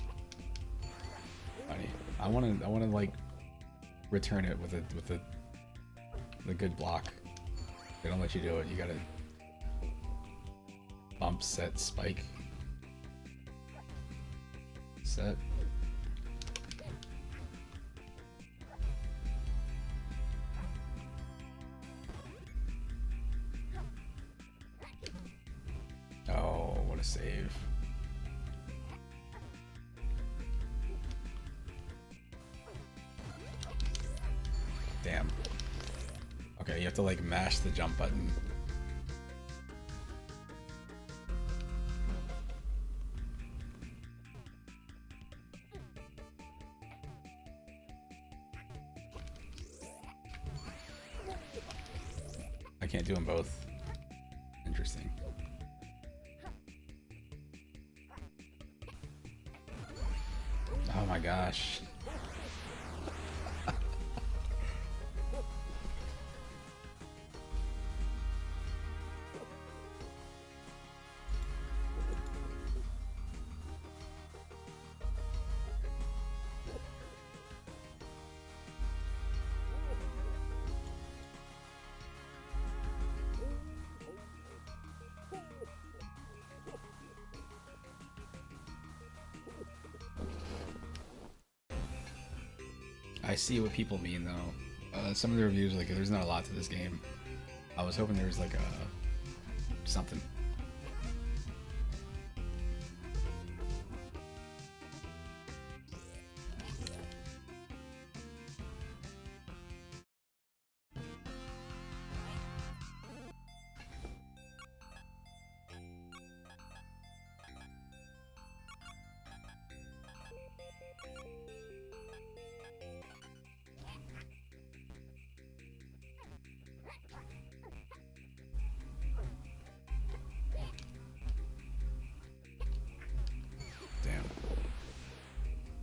Funny. I want to like return it with a good block. They don't let you do it. You gotta bump, set, spike, set. Oh, what a save. Damn. Okay, you have to like mash the jump button. I can't do them both. Interesting. Oh my gosh. I see what people mean though. Some of the reviews like there's not a lot to this game. I was hoping there was like a something.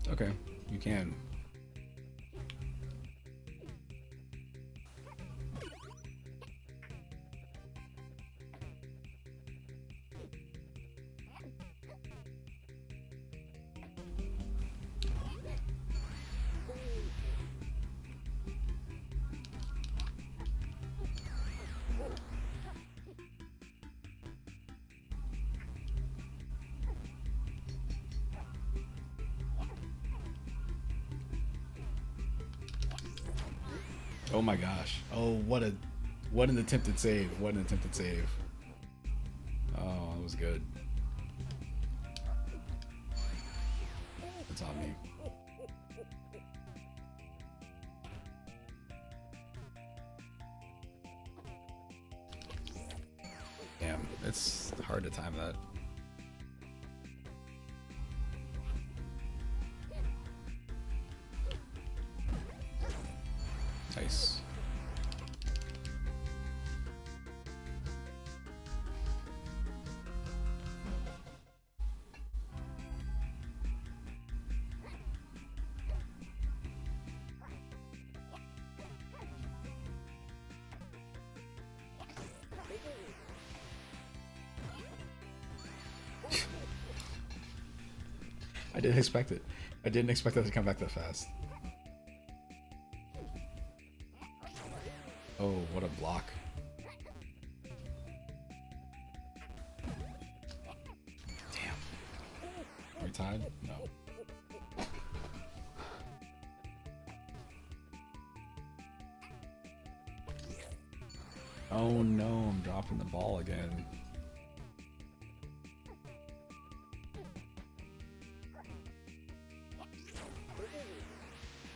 Okay, you can. Oh my gosh. Oh, what an attempted save. What an attempted save. Oh, that was good. It's on me. Damn, it's hard to time that. Nice. I didn't expect it. I didn't expect that to come back that fast. Oh, what a block. Damn. Are we tied? No. Oh no, I'm dropping the ball again.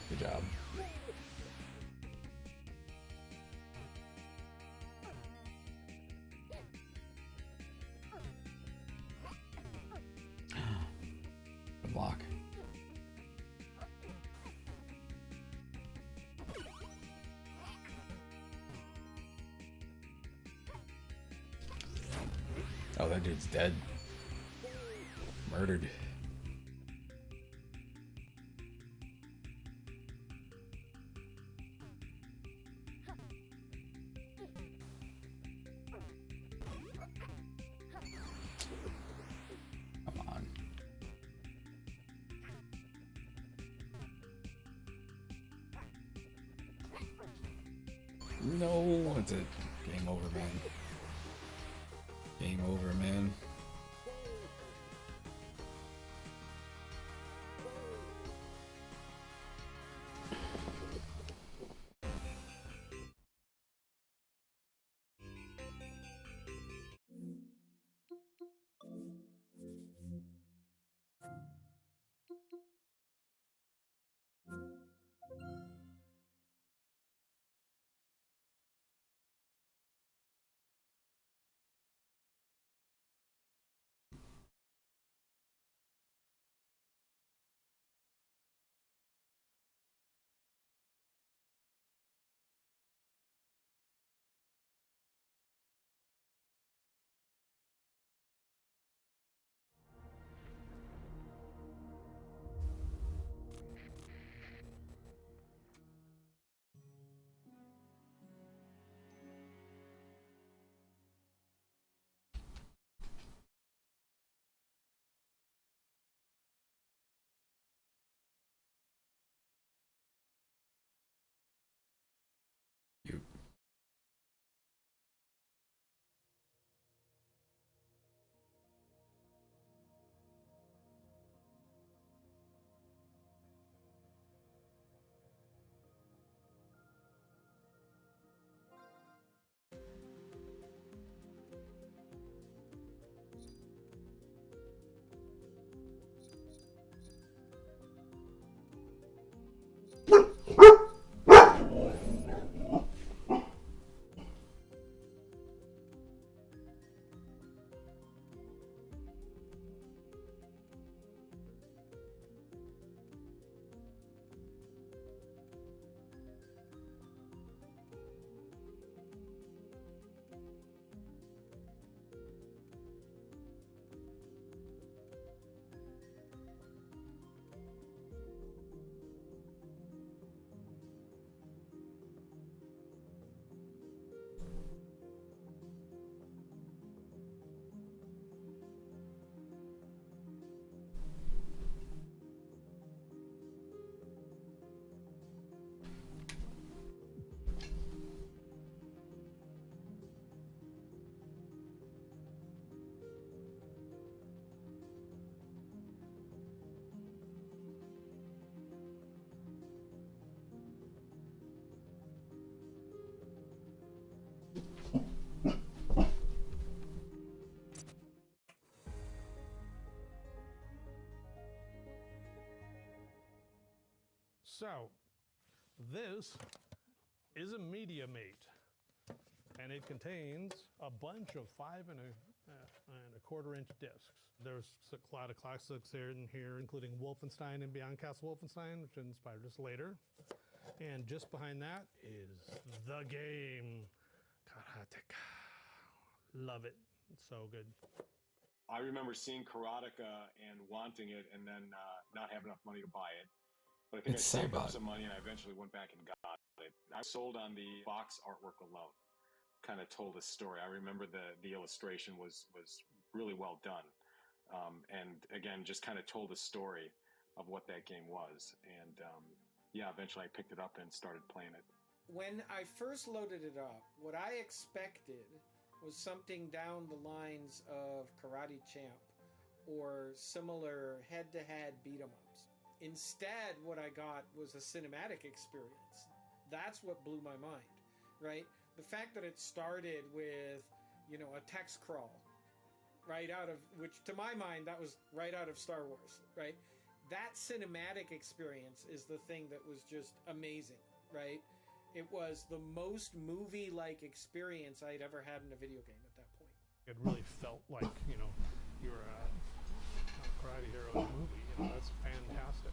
Good job. The block. Oh, that dude's dead. Murdered. Come on. No, that's it. Game over, man. Game over, man. You. So, this is a MediaMate, and it contains a bunch of 5 and a quarter inch discs. There's a lot of classics in here, including Wolfenstein and Beyond Castle Wolfenstein, which inspired us later. And just behind that is the game, Karateka. Love it, it's so good. I remember seeing Karateka and wanting it, and then not have enough money to buy it. But I think It's I saved up Saibot. some money, and I eventually went back and got it. I sold on the box artwork alone. Kind of told a story. I remember the illustration was really well done. and again, just kind of told a story of what that game was. And yeah, eventually I picked it up and started playing it. When I first loaded it up, what I expected was something down the lines of Karate Champ or similar head-to-head beat-em-ups. Instead, what I got was a cinematic experience. That's what blew my mind, right? The fact that it started with, you know, a text crawl, right out of, which to my mind, that was right out of Star Wars, right? That cinematic experience is the thing that was just amazing, right? It was the most movie-like experience I'd ever had in a video game at that point. It really felt like, you know, you were a Karate Heroes movie. You know, that's fantastic.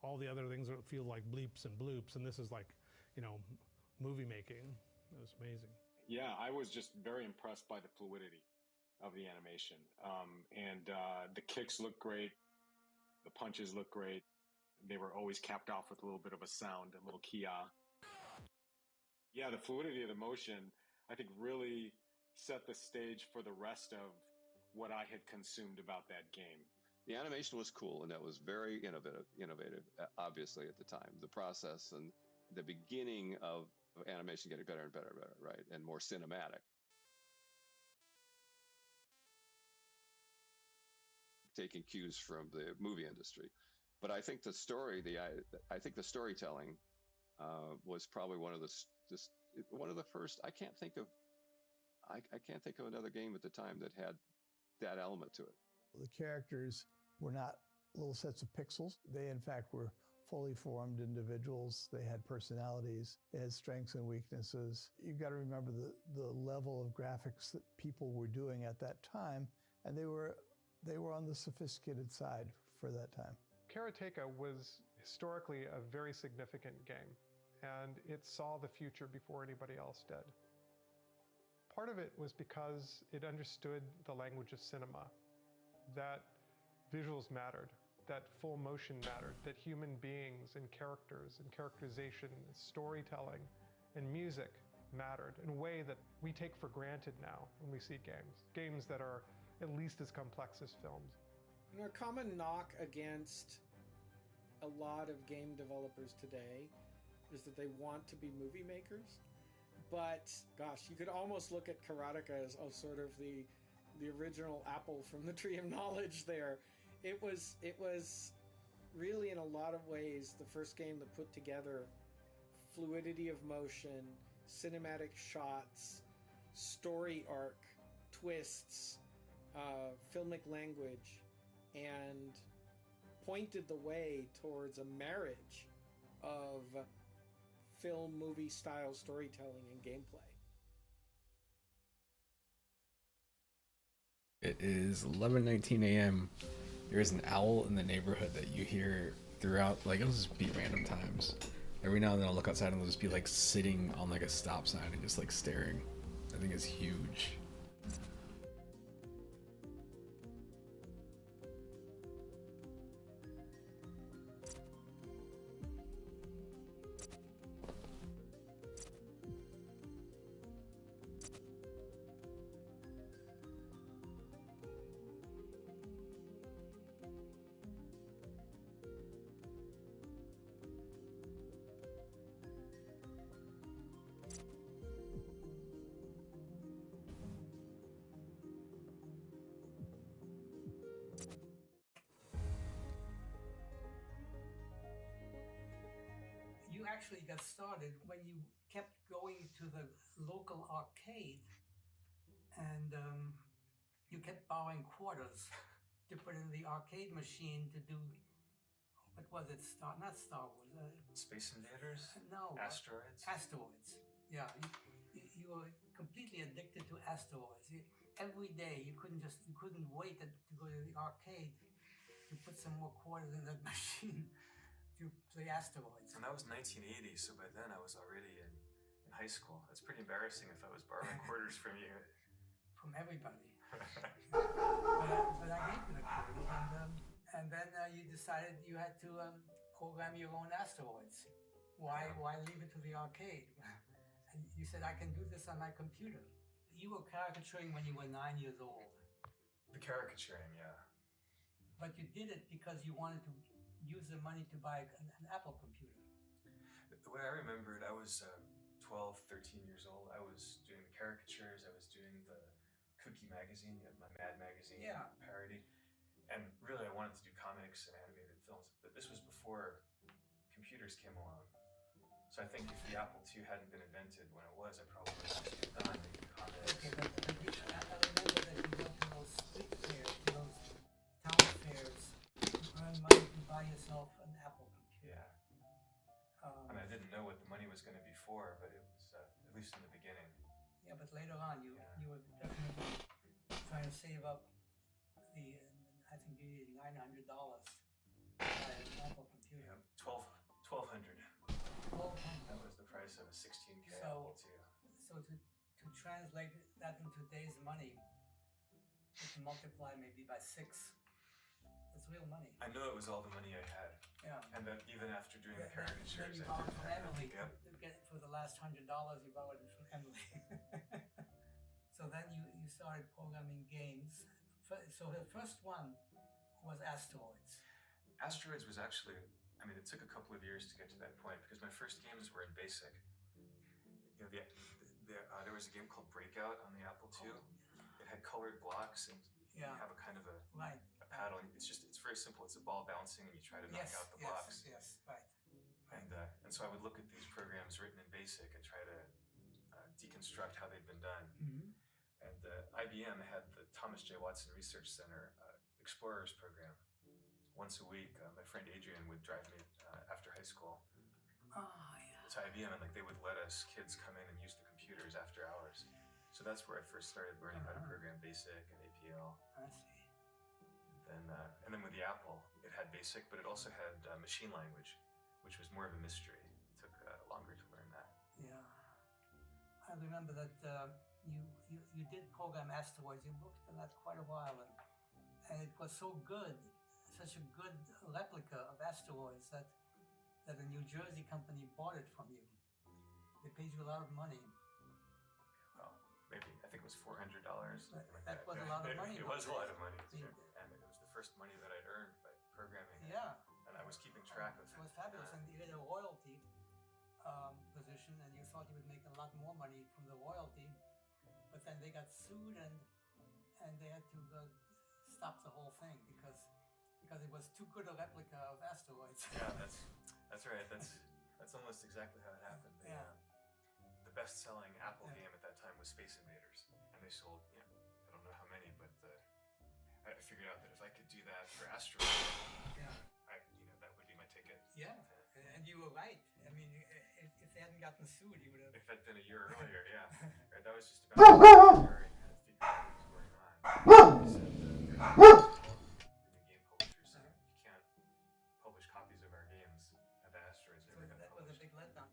All the other things feel like bleeps and bloops, and this is like, you know, movie making. It was amazing. Yeah, I was just very impressed by the fluidity of the animation. The kicks look great. The punches look great. They were always capped off with a little bit of a sound, a little kia. Yeah, the fluidity of the motion, I think, really set the stage for the rest of what I had consumed about that game. The animation was cool, and that was very innovative, obviously, at the time. The process and the beginning of animation getting better and better, right? And more cinematic. Taking cues from the movie industry. But I think the story, I think the storytelling was probably one of the first. I can't think of another game at the time that had that element to it. The characters were not little sets of pixels. They, in fact, were fully formed individuals. They had personalities. They had strengths and weaknesses. You've got to remember the level of graphics that people were doing at that time, and they were on the sophisticated side for that time. Karateka was historically a very significant game, and it saw the future before anybody else did. Part of it was because it understood the language of cinema, that visuals mattered, that full motion mattered, that human beings and characters and characterization, storytelling, and music mattered in a way that we take for granted now when we see games that are at least as complex as films. You know, a common knock against a lot of game developers today is that they want to be movie makers. But gosh, you could almost look at Karateka as sort of the original apple from the tree of knowledge there. It was really, in a lot of ways, the first game that put together fluidity of motion, cinematic shots, story arc, twists, filmic language, and pointed the way towards a marriage of film movie style storytelling and gameplay. It is 11:19 a.m. There is an owl in the neighborhood that you hear throughout, like, it'll just be random times. Every now and then I'll look outside and they'll just be like sitting on like a stop sign and just like staring. I think it's huge. You actually got started when you kept going to the local arcade and you kept borrowing quarters to put in the arcade machine to do, what was it? Not Star Wars. Space Invaders? No. Asteroids? Asteroids. Yeah. You were completely addicted to asteroids. Every day you couldn't wait to go to the arcade to put some more quarters in that machine. To play asteroids. And that was 1980, so by then I was already in high school. That's pretty embarrassing if I was borrowing quarters from you. From everybody. but I gave you the quarters, and then you decided you had to program your own asteroids. Why leave it to the arcade? And you said, I can do this on my computer. You were caricaturing when you were 9 years old. The caricaturing, yeah. But you did it because you wanted to use the money to buy an Apple computer. The way I remember it, I was 12, 13 years old. I was doing the caricatures. I was doing the Cookie magazine, my Mad magazine parody. And really, I wanted to do comics and animated films. But this was before computers came along. So I think if the Apple II hadn't been invented when it was, I probably would have done making comics. Okay, but I remember that you went to those street fairs, to those town fairs, to earn money to buy yourself an Apple computer. Yeah. I mean, I didn't know what the money was going to be for, but it was, at least in the beginning. Yeah, but later on, you were definitely trying to save up the, I think you needed $900 to buy an Apple computer. Yeah, $1,200. That was the price of a 16K Apple II. So to translate that into today's money, you can multiply maybe by 6. It's real money. I know it was all the money I had. Yeah. And then even after doing the caricatures, Then you borrowed from Emily to get for the last $100 you borrowed it from Emily. So then you started programming games. So the first one was Asteroids. Asteroids was actually, I mean, it took a couple of years to get to that point because my first games were in BASIC. You know, there was a game called Breakout on the Apple II. It had colored blocks and you have a kind of a paddle. It's very simple. It's a ball bouncing and you try to knock out the blocks. Yes, right. And so I would look at these programs written in BASIC and try to deconstruct how they'd been done. Mm-hmm. And IBM had the Thomas J. Watson Research Center Explorers program. Once a week, my friend Adrian would drive me after high school to IBM, and they would let us kids come in and use the computers after hours. So that's where I first started learning how to program BASIC and APL. I see. And then with the Apple, it had BASIC, but it also had machine language, which was more of a mystery. It took longer to learn that. Yeah. I remember that you did program Asteroids. You worked on that quite a while, and it was so good, such a good replica of Asteroids that a New Jersey company bought it from you. They paid you a lot of money. Well, maybe, I think it was $400. That was a lot of money. It was a lot of money. And it was the first money that I'd earned by programming. Yeah. And I was keeping track of it. It was fabulous. And you had a royalty position, and you thought you would make a lot more money from the royalty. But then they got sued, and they had to stop the whole thing because it was too good a replica of Asteroids. Yeah, that's right. That's almost exactly how it happened. The best-selling Apple game at that time was Space Invaders, and they sold, I don't know how many, but I figured out that if I could do that for Asteroids, that would be my ticket. Yeah, and you were right. I mean, if they hadn't gotten sued, you would have. If that'd been a year earlier, yeah. Right, that was just about Jerry had figured out what was going on. He said the game publisher said you can't publish copies of our games, and the Asteroids never got that published. was a big letdown.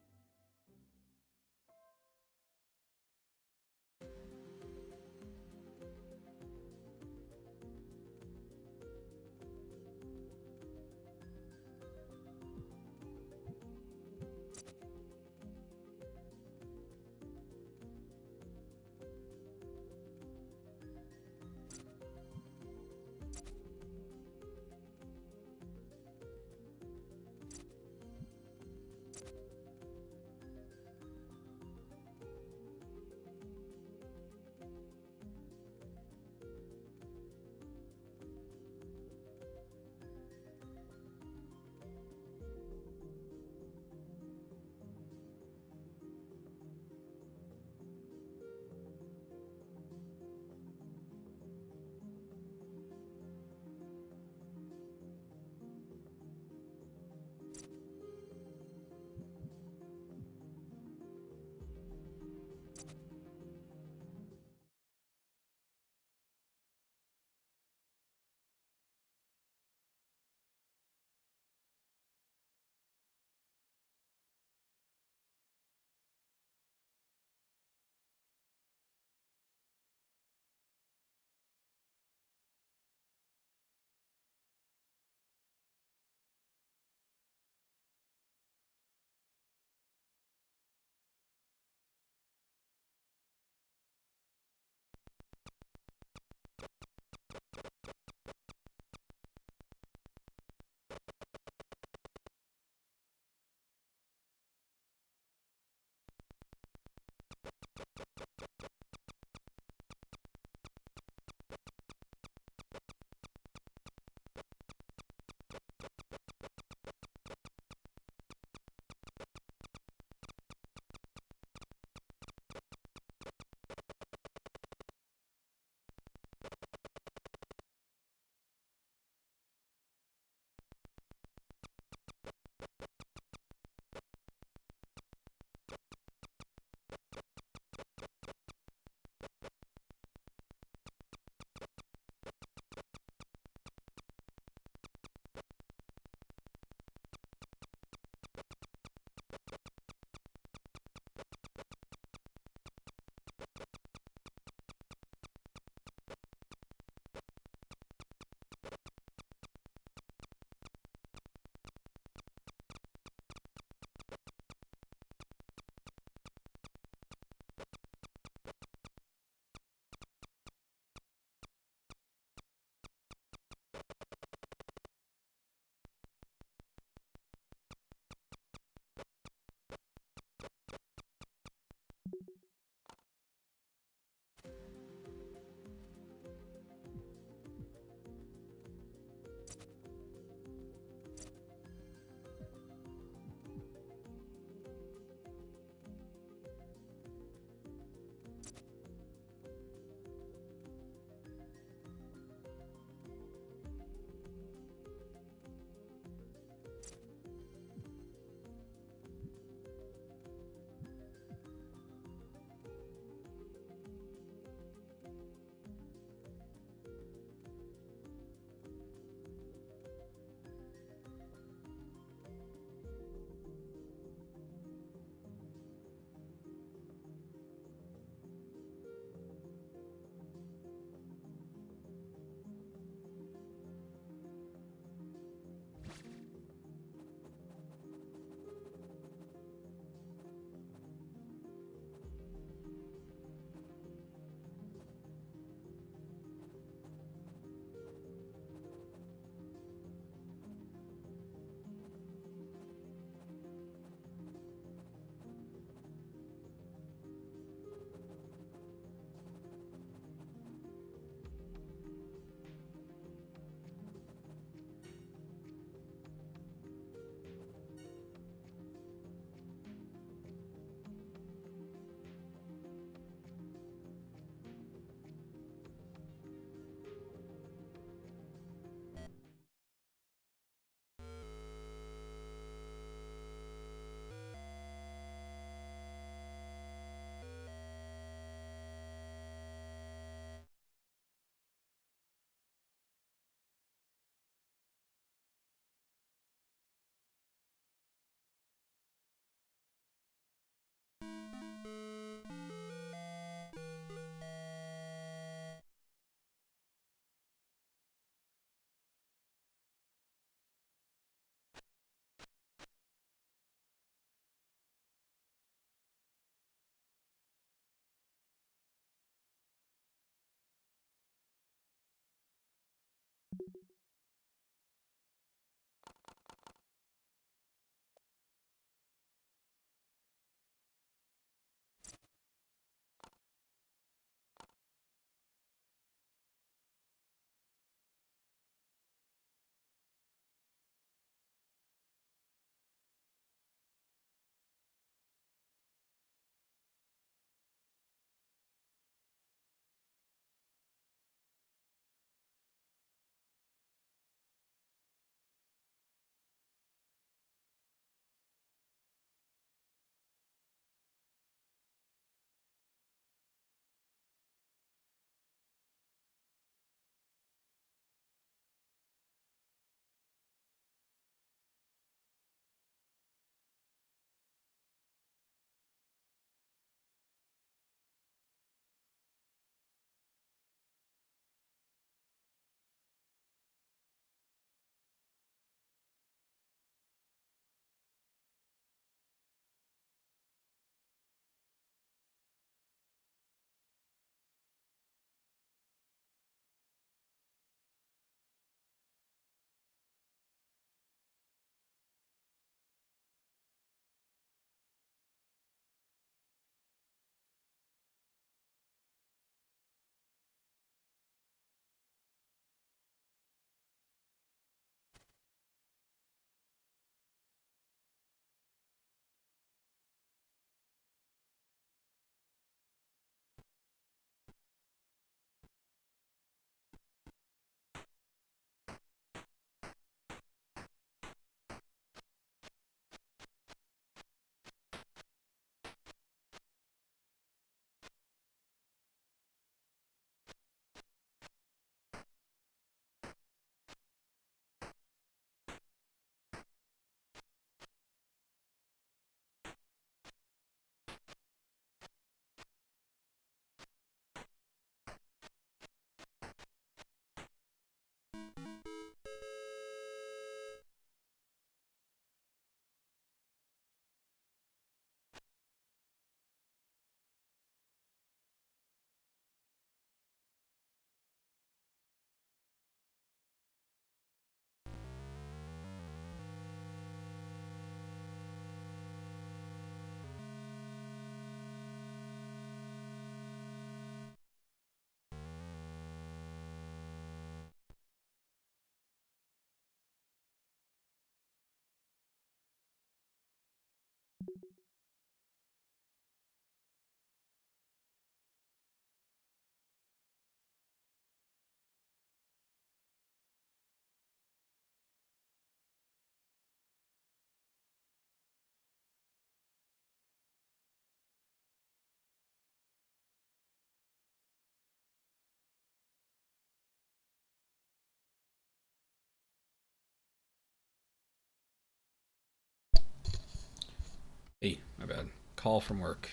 My bad. Call from work.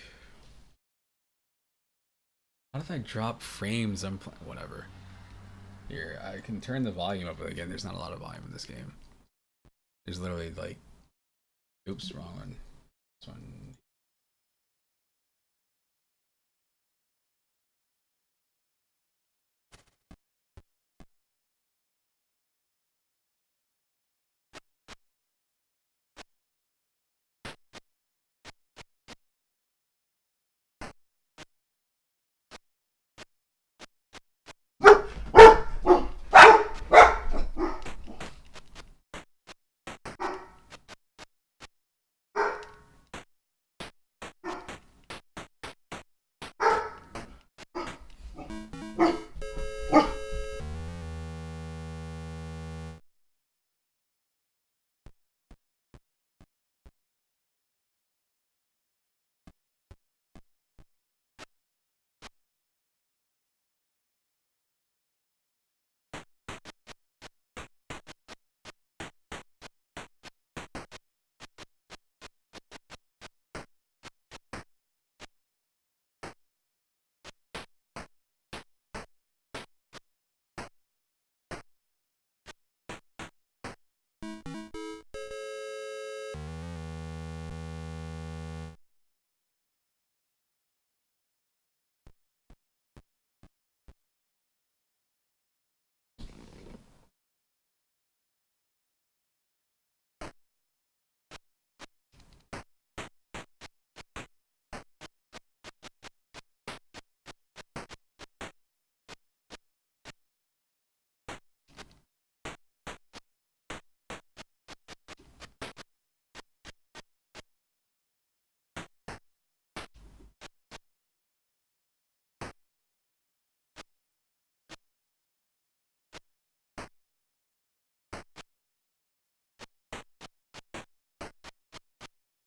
How did I drop frames? I'm playing. Whatever. Here, I can turn the volume up, but again, there's not a lot of volume in this game. There's literally like, oops, wrong one. This one.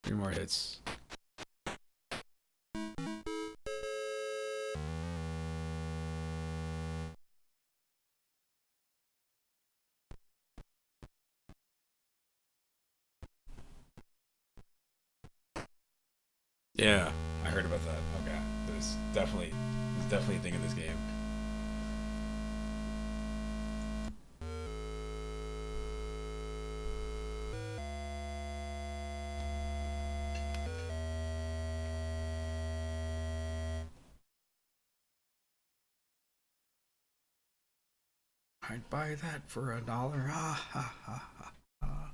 3 more hits. Yeah, I heard about that. Okay, there's definitely a thing in this game. I'd buy that for $1. Ah, ha, ha, ha, ha.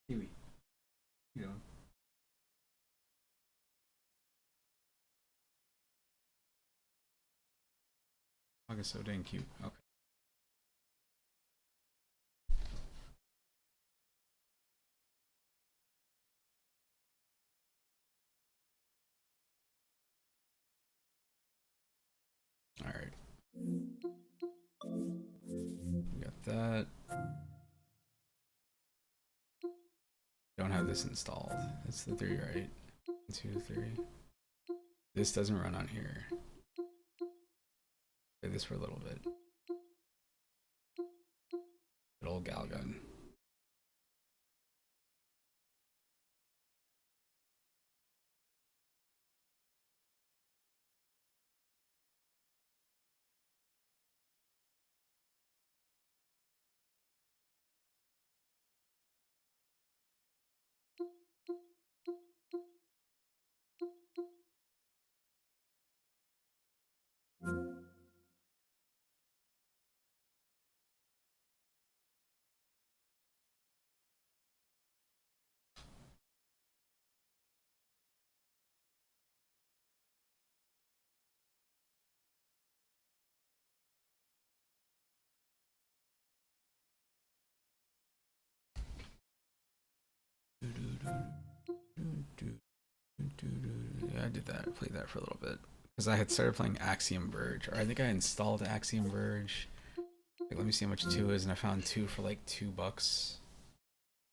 Kiwi. You know. Dog is so dang cute. Okay. All right. We got that. Don't have this installed. It's the 3, right? 2, 3. This doesn't run on here. Play this for a little bit. Good old Galgun. Yeah, I did that. I played that for a little bit because I had started playing Axiom Verge, or I think I installed Axiom Verge. Like, let me see how much 2 is, and I found 2 for like $2,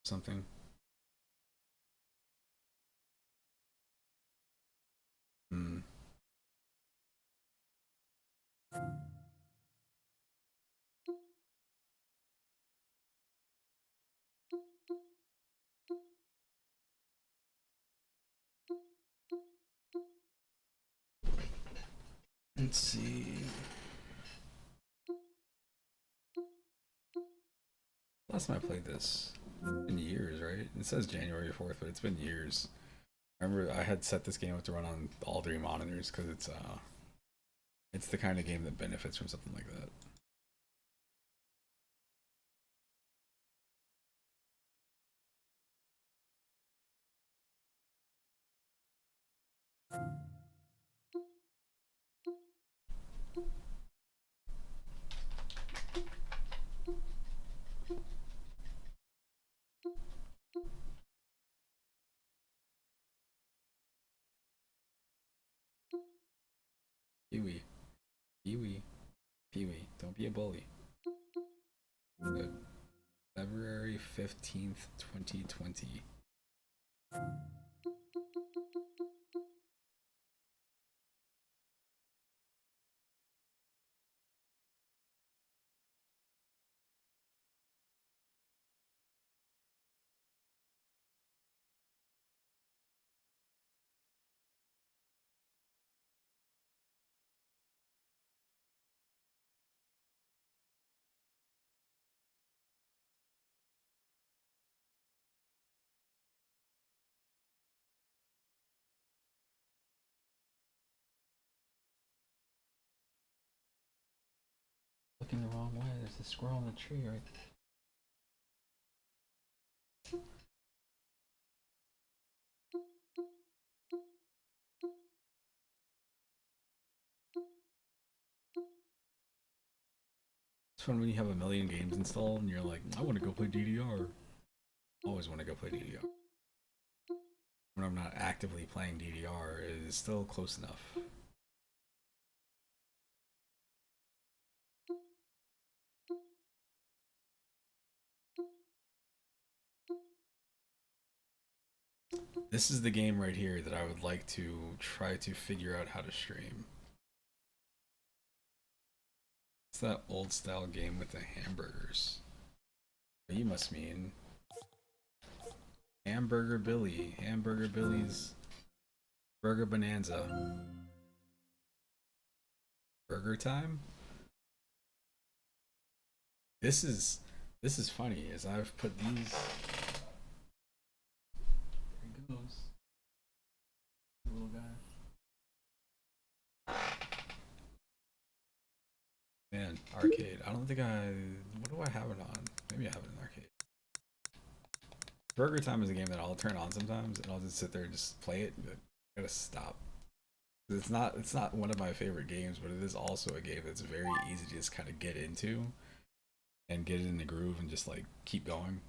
something. Hmm. Let's see. Last time I played this in years, right? It says January 4th, but it's been years. I remember I had set this game up to run on all 3 monitors because it's the kind of game that benefits from something like that. Pee-wee. Pee-wee. Pee-wee. Don't be a bully. Good. February 15th, 2020. Looking the wrong way. There's a squirrel in the tree right there. It's fun when you have a million games installed and you're like, I want to go play DDR. Always want to go play DDR. When I'm not actively playing DDR, it is still close enough. This is the game right here that I would like to try to figure out how to stream. It's that old style game with the hamburgers. You must mean Hamburger Billy. Hamburger Billy's Burger Bonanza. Burger Time? This is funny, as I've put these. There he goes. Little guy. Man, arcade. I don't think what do I have it on? Maybe I have it in arcade. Burger Time is a game that I'll turn on sometimes and I'll just sit there and just play it, but I gotta stop. It's not one of my favorite games, but it is also a game that's very easy to just kind of get into and get it in the groove and just like keep going.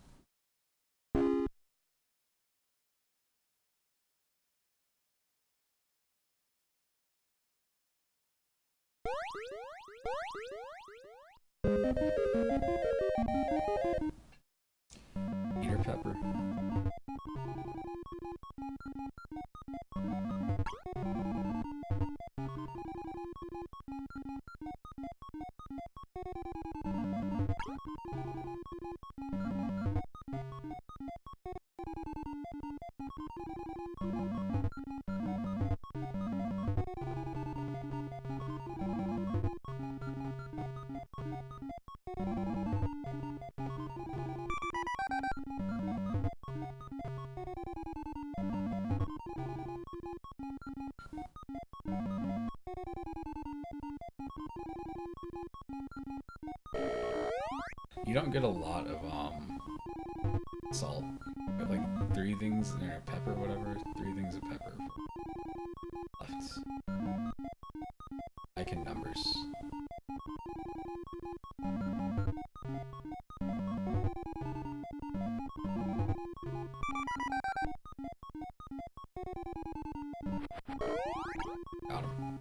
Peter Pepper. You don't get a lot of salt. You get like 3 things or pepper, whatever. 3 things of pepper left. I can numbers. Got him.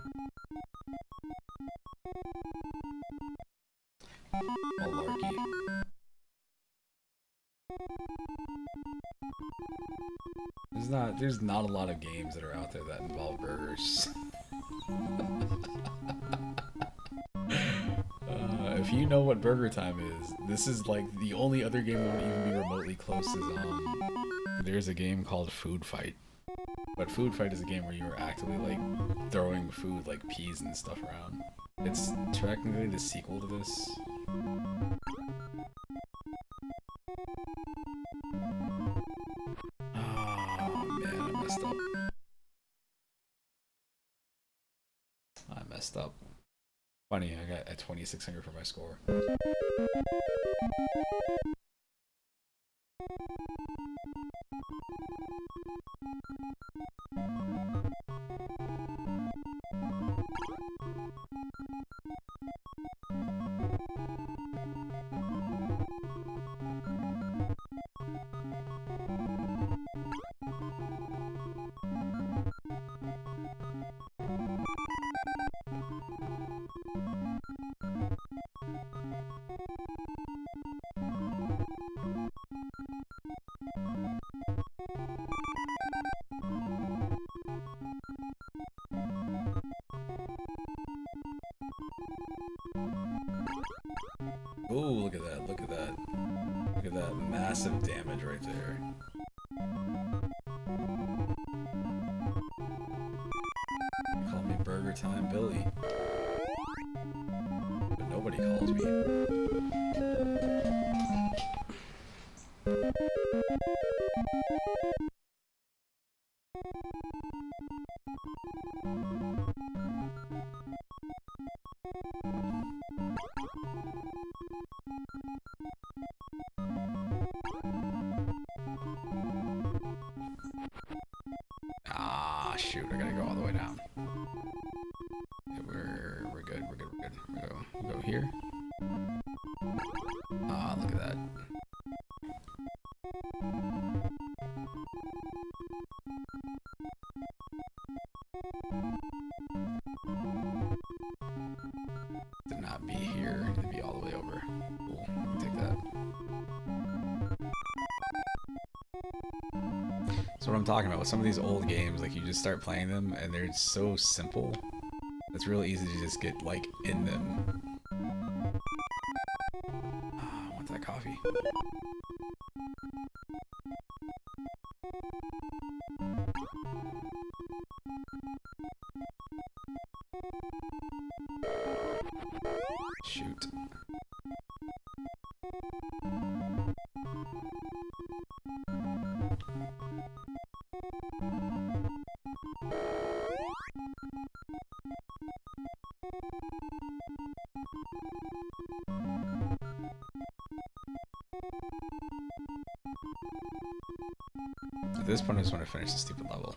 Malarkey. There's not a lot of games that are out there that involve burgers. If you know what Burger Time is, this is like the only other game that would even be remotely close is there's a game called Food Fight. But Food Fight is a game where you are actively like throwing food like peas and stuff around. It's technically the sequel to this. Oh man, I messed up. I messed up. Funny, I got a 2600 for my score. Ooh, look at that, look at that. Look at that massive damage right there. Call me Burger Time Billy. But nobody calls me. Ah, shoot! I gotta go all the way down. Okay, we're good. We're good. We'll go here. Ah, look at that. To not be here, to be all the way over. Cool. I'll take that. So what I'm talking about with some of these old games, like you just start playing them and they're so simple. It's real easy to just get like in them. I want that coffee. Shoot. At this point, I just want to finish the stupid level.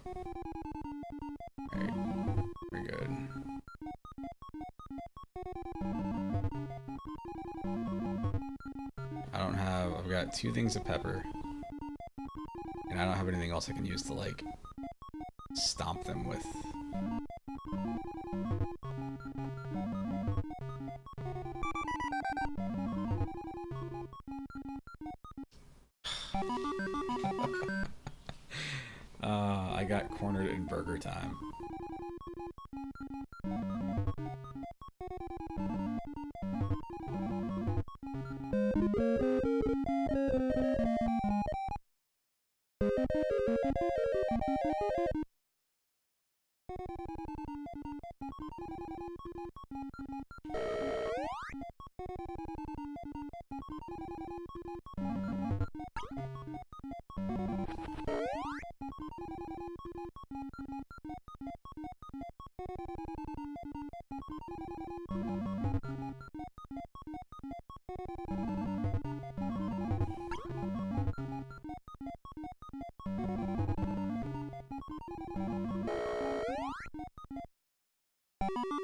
Alright, we're good. I've got 2 things of pepper. And I don't have anything else I can use to, like, stomp them with. I got cornered in Burger Time.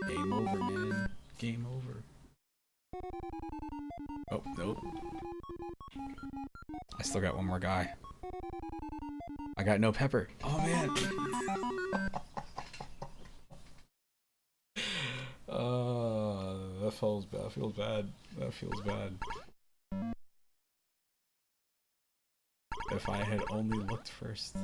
Game over, man. Game over. Oh, nope. I still got one more guy. I got no pepper. Oh, man. That feels bad. That feels bad. That feels bad. If I had only looked first.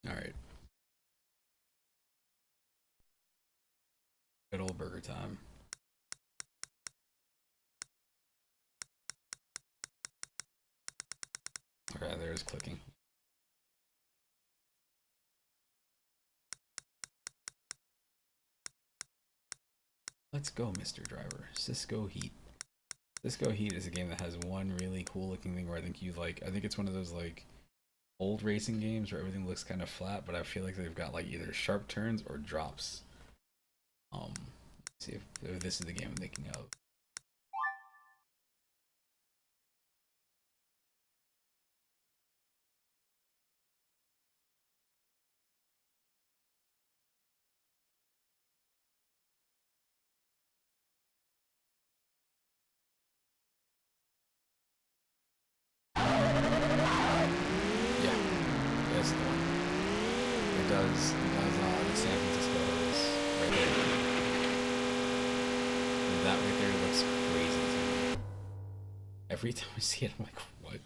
All right. Good old burger time. Okay, there's clicking. Let's go, Mr. Driver. Cisco Heat. Cisco Heat is a game that has one really cool looking thing where I think I think it's one of those like old racing games where everything looks kind of flat, but I feel like they've got like either sharp turns or drops. Let's see if this is the game I'm thinking of. That's the one. It does the San Francisco's right there. That right there looks crazy to me. Every time I see it, I'm like, what?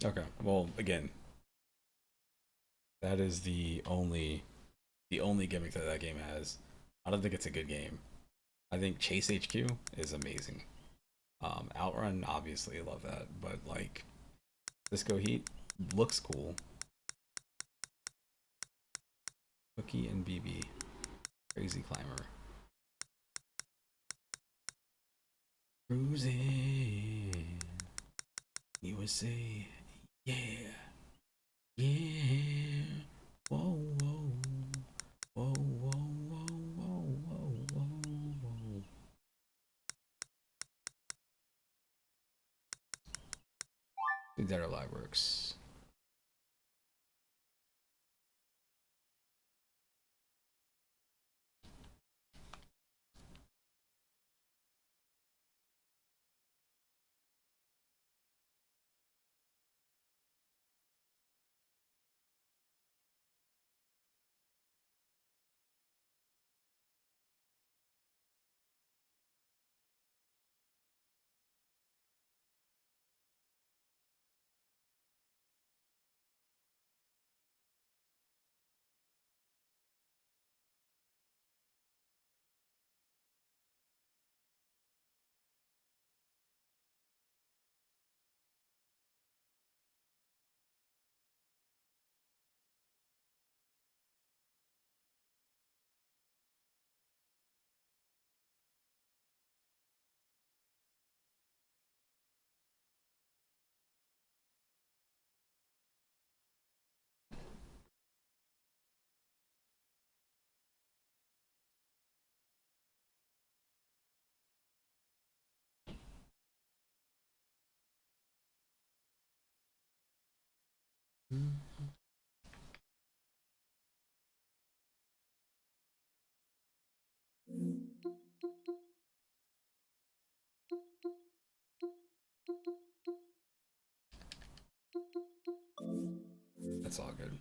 Okay, well, again, that is the only gimmick that that game has. I don't think it's a good game. I think Chase HQ is amazing. Outrun, obviously, love that, but like Cisco Heat looks cool. Cookie and BB, Crazy Climber, Cruising, USA. Yeah, yeah, whoa, whoa, whoa, whoa, whoa, whoa, whoa, whoa, whoa. Dead or Alive works. That's all good.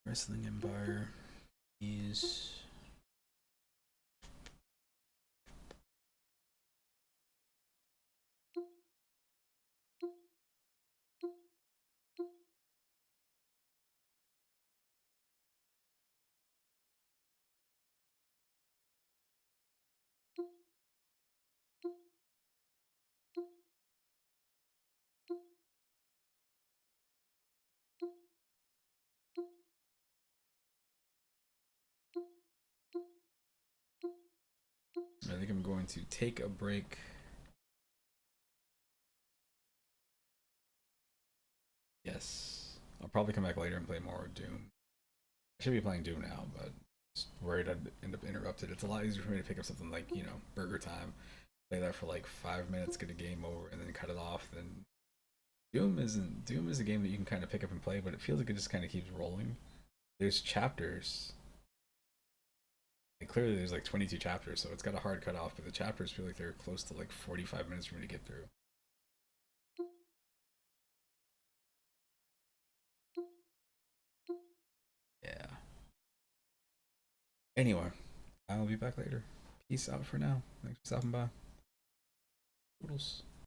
Wrestling Empire is I think I'm going to take a break. Yes. I'll probably come back later and play more Doom. I should be playing Doom now, but just worried I'd end up interrupted. It's a lot easier for me to pick up something like, you know, Burger Time, play that for like 5 minutes, get a game over, and then cut it off. Then Doom is a game that you can kind of pick up and play, but it feels like it just kind of keeps rolling. There's chapters. Like clearly there's like 22 chapters, so it's got a hard cut off, but the chapters feel like they're close to like 45 minutes for me to get through. Yeah. Anyway, I'll be back later. Peace out for now. Thanks for stopping by. Toodles.